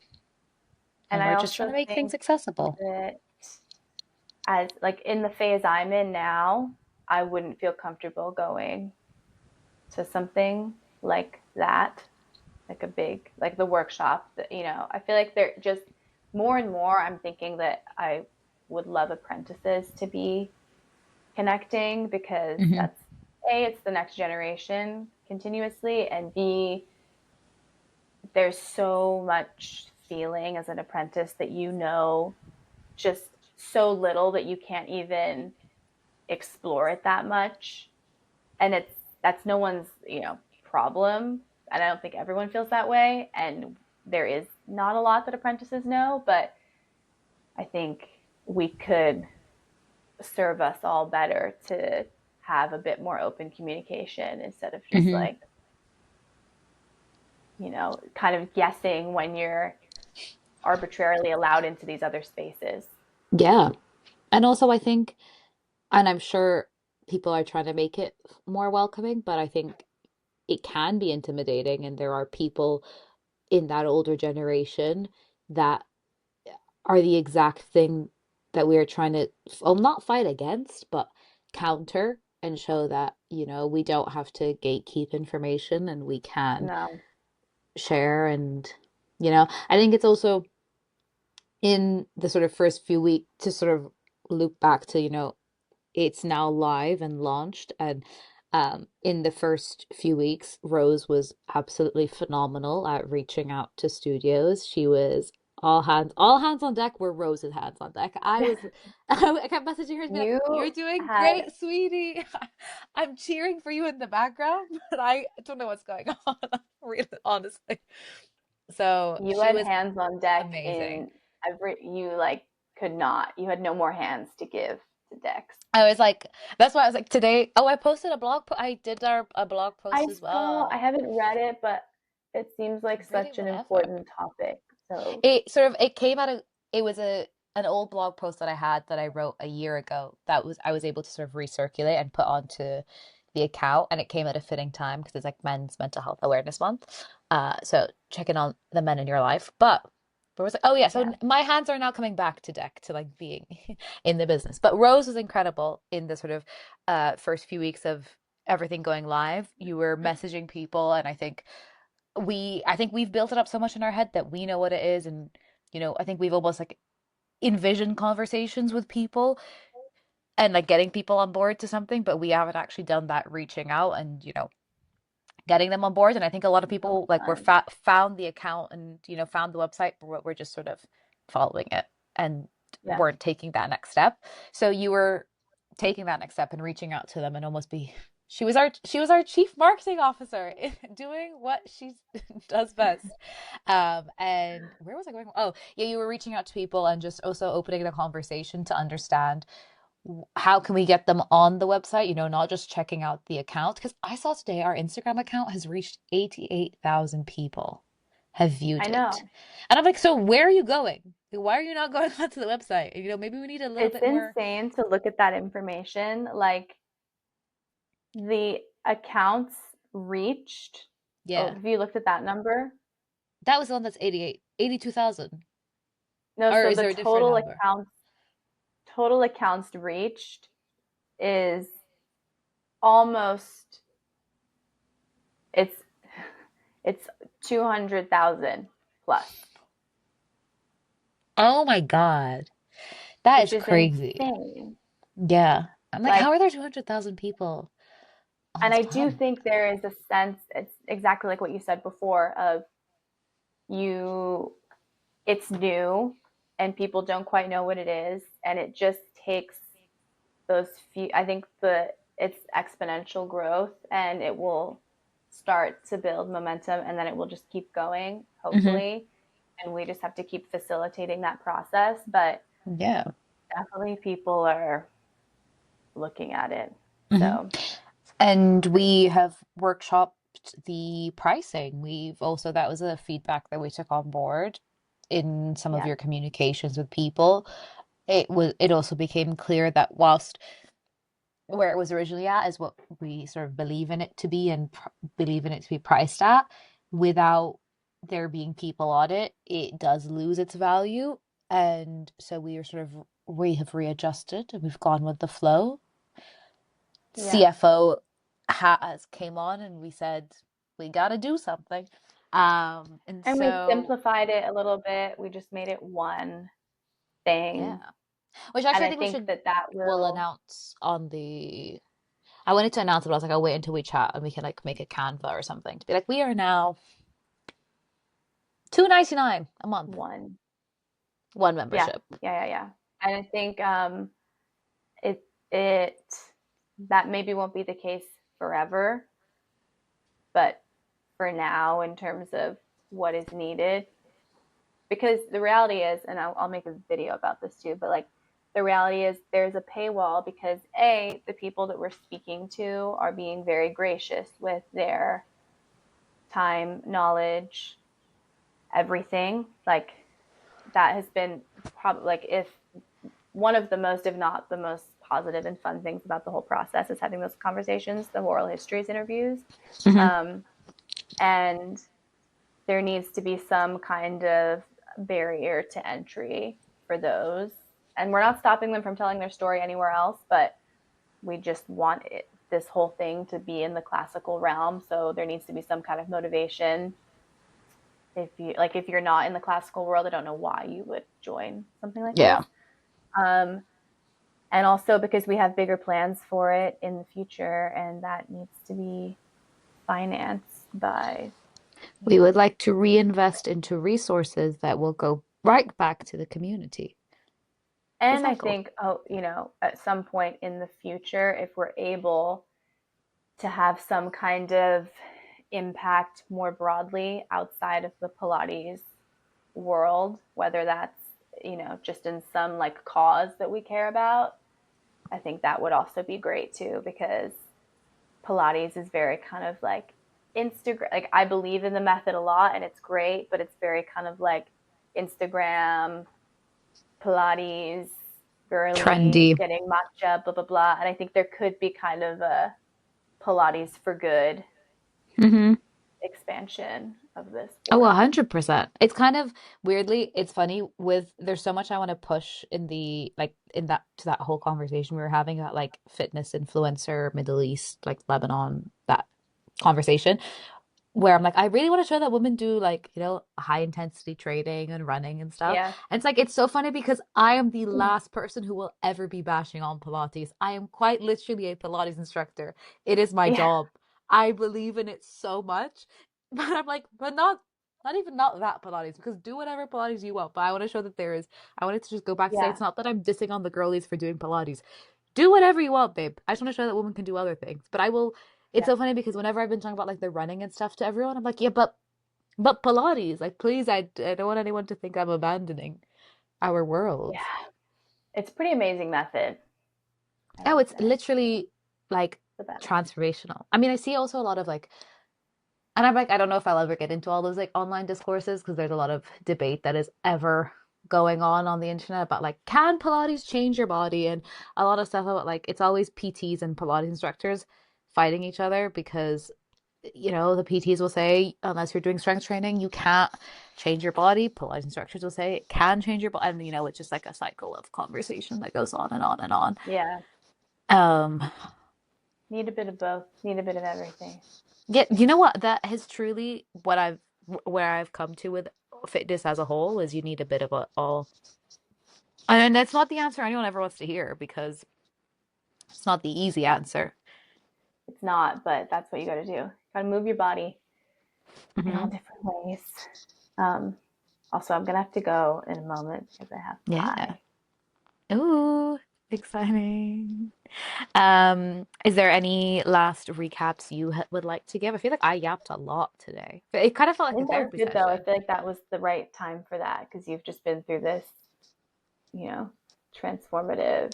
And I we're just trying to also make things think accessible. that as like in the phase I'm in now, I wouldn't feel comfortable going to something like that, like a big, like the workshop that, I feel like they're just more and more, I'm thinking that I would love apprentices to be connecting because Hmm. that's A, it's the next generation continuously, and B, there's so much feeling as an apprentice that just so little that you can't even explore it that much. And that's no one's, problem. And I don't think everyone feels that way. And there is not a lot that apprentices know, but I think we could serve us all better to have a bit more open communication instead of just Hmm. like, kind of guessing when you're arbitrarily allowed into these other spaces. Yeah. And also, I think, and I'm sure people are trying to make it more welcoming, but I think it can be intimidating. And there are people in that older generation that are the exact thing that we are trying to, well, not fight against, but counter and show that, we don't have to gatekeep information and we can No. share. And, I think it's also in the sort of first few weeks to sort of loop back to, it's now live and launched. And in the first few weeks, Rose was absolutely phenomenal at reaching out to studios. She was all hands on deck were Rose's hands on deck. I kept messaging her to be like, You "You're doing had great, sweetie. I'm cheering for you in the background, but I don't know what's going on, really, honestly." So you she had was hands on deck amazing. in every you like could not. You had no more hands to give to Dex. I was like, that's why I was like, today. Oh, I posted a I did a blog post I as saw, I well. haven't read it, but it seems like Read it such an whenever. important topic. So, It came out of, it was an old blog post that I had that I wrote a year ago that was I was able to sort of recirculate and put onto the account, and it came at a fitting time because it's like Men's Mental Health Awareness Month. So checking on the men in your life. But where was it? Oh yeah, so yeah. my hands are now coming back to deck to like being in the business. But Rose was incredible in the sort of first few weeks of everything going live. You were messaging people, and I think we've built it up so much in our head that we know what it is. And I think we've almost like envisioned conversations with people and like getting people on board to something, but we haven't actually done that reaching out and getting them on board. And I think a lot of So people like fun. found the account and found the website, but we're just sort of following it and Yeah. weren't taking that next step. So you were taking that next step and reaching out to them and almost be she was our chief marketing officer doing what she does best. And where was I going? Oh, yeah, you were reaching out to people and just also opening the conversation to understand how can we get them on the website, not just checking out the account. Because I saw today our Instagram account has reached 88,000 people have viewed I it. know. And I'm like, so where are you going? Why are you not going onto the website? Maybe we need a little It's bit more. insane to look at that information. Like the accounts reached. Oh, Yeah. have you looked at that number? That was the one that's 82,000. No, Or so is the there a different number? total accounts reached is almost it's it's 200,000 plus, Oh my God. That which is is crazy. insane. Yeah. I'm like, how Like, are there 200,000 people on and this I do planet? think there is a sense, it's exactly like what you said before, of you, it's new and people don't quite know what it is. And it just takes those few, I think it's exponential growth and it will start to build momentum and then it will just keep going, Hmm. hopefully. And we just have to keep facilitating that process. But Yeah. definitely people are looking at it. Hmm. So, And we have workshopped the pricing. We've also, that was a feedback that we took on board in some of yeah, your communications with people. It also became clear that whilst where it was originally at is what we sort of believe in it to be and believe in it to be priced at, without there being people on it, it does lose its value. And so we have readjusted and we've gone with the flow. yeah. CFO has came on and we said we got to do something. And And we so simplified it a little bit. We just made it one thing. yeah, which And actually I I think we think should that that will will, announce on the. I wanted to announce it, but I was like, I'll wait until we chat and we can like make a Canva or something to be like, we are now 2.99 a month, one. one Yeah, membership. yeah. And I think it it that maybe won't be the case forever, but for now, in terms of what is needed, because the reality is, and I'll make a video about this too, but like the reality is there's a paywall because the people that we're speaking to are being very gracious with their time, knowledge, everything. Like that has been probably like if one of the most, if not the most positive and fun things about the whole process is having those conversations, the oral histories interviews. Hmm. Um, and there needs to be some kind of barrier to entry for those. And we're not stopping them from telling their story anywhere else, but we just want this whole thing to be in the classical realm. So there needs to be some kind of motivation. If you're not in the classical world, I don't know why you would join something like this. Yeah. Um, and also because we have bigger plans for it in the future, and that needs to be financed by, We would like to reinvest into resources that will go right back to the community. It's a and I cycle. think, at some point in the future, if we're able to have some kind of impact more broadly outside of the Pilates world, whether that's, just in some like cause that we care about, I think that would also be great too, because Pilates is very kind of like Instagram. Like, I believe in the method a lot and it's great, but it's very kind of like Instagram, Pilates, girly, Trendy. getting matcha, blah, blah, blah. And I think there could be kind of a Pilates for good Hmm. expansion of this Oh, world. 100%. It's kind of weirdly, it's funny with there's so much I want to push in the like in that to that whole conversation we were having about like fitness influencer, Middle East, like Lebanon, that conversation. Where I'm like, I really want to show that women do like, high intensity training and running and stuff. Yeah. And it's like, it's so funny because I am the last person who will ever be bashing on Pilates. I am quite literally a Pilates instructor. It is my Yeah. job. I believe in it so much. But I'm like, but not even not that Pilates, because do whatever Pilates you want. But I want to show that I wanted to just go back to say Yeah. it's not that I'm dissing on the girlies for doing Pilates. Do whatever you want, babe. I just want to show that women can do other things. But I will it's Yeah. so funny because whenever I've been talking about like the running and stuff to everyone, I'm like, yeah, but Pilates, like please, I don't want anyone to think I'm abandoning our world. Yeah. It's a pretty amazing method, I Oh, would it's say. literally like The best. transformational. I mean, I see also a lot of like, and I'm like, I don't know if I'll ever get into all those like online discourses because there's a lot of debate that is ever going on the internet about like, can Pilates change your body? And a lot of stuff about like, it's always PTs and Pilates instructors fighting each other because the PTs will say, unless you're doing strength training, you can't change your body. Pilates instructors will say it can change your body. And, it's just like a cycle of conversation that goes on and on and on. Yeah. Um, Need a bit of both. Need a bit of everything. yeah, you know what? That has truly where I've come to with fitness as a whole is you need a bit of a all. And that's not the answer anyone ever wants to hear because it's not the easy answer. It's not, but that's what you got to do. Got to move your body in all Hmm. different ways. Um, Also, I'm gonna have to go in a moment because I have Yeah. pie. Ooh, exciting. Is there any last recaps you would like to give? I feel like I yapped a lot today. But it kind of felt I like a think that was therapy good though. I session. feel like that was the right time for that because you've just been through this, you know, transformative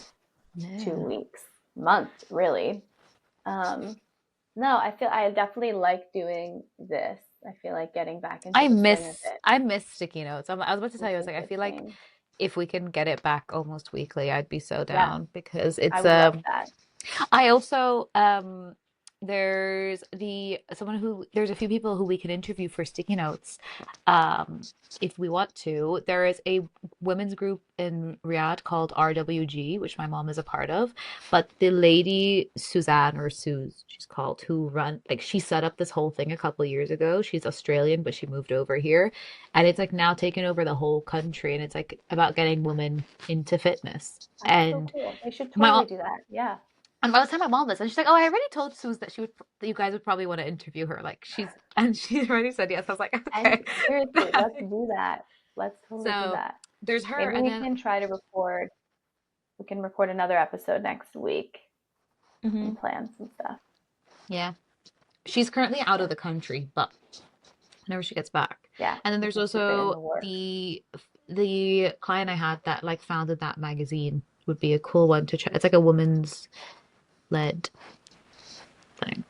two Yeah. weeks, month, really. Um, no, I feel I definitely like doing this. I feel like getting back into I the swing of miss it I miss sticky notes. I was about to tell is you, I was a like, I good feel like thing. if we can get it back almost weekly, I'd be so Yeah, down because I it's would love that. I also there's a few people who we can interview for sticky notes um if we want to. There is a women's group in Riyadh called RWG, which my mom is a part of, but the lady Suzanne or Suze she's called who run like she set up this whole thing a couple of years ago. She's Australian but she moved over here and it's like now taken over the whole country and it's like about getting women into fitness. That's so And cool. They should my totally do that. Yeah. and by the time my mom this, and she's like, "Oh, I already told Suze that that you guys would probably want to interview her." Like and she already said yes. I was like, And "Okay." seriously, let's do that. Let's totally do So that. there's her, Maybe and we then can try to record. We can record another episode next week mhm, and plan some stuff. yeah, she's currently out of Yeah. the country, but whenever she gets back, Yeah. and then We there's can keep it in also the works. the client I had that like founded that magazine would be a cool one to try. It's like a woman's led thing.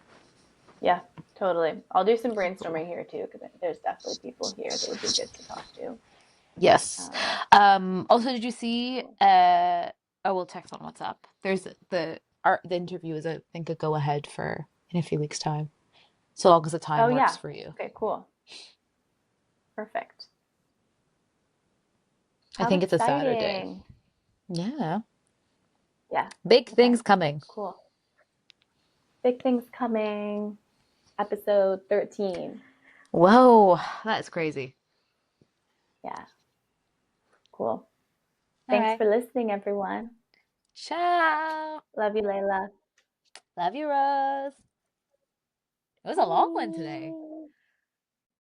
Yeah, totally. I'll do some brainstorming here too, because there's definitely people here that would be good to talk to. Yes. Um, Also, did you see? cool. Oh, we'll text on WhatsApp. There's the interview is I think a go ahead for in a few weeks' time, so long as the time Oh works yeah. for you. Okay, cool. Perfect. I How think it's a Saturday. exciting. Yeah. Yeah. Big Okay. things coming. Cool. Big things coming. Episode 13. Whoa, that's crazy. Yeah. Cool. All Thanks right. for listening, everyone. Ciao. Love you, Layla. Love you, Rose. It was a long one today. Bye.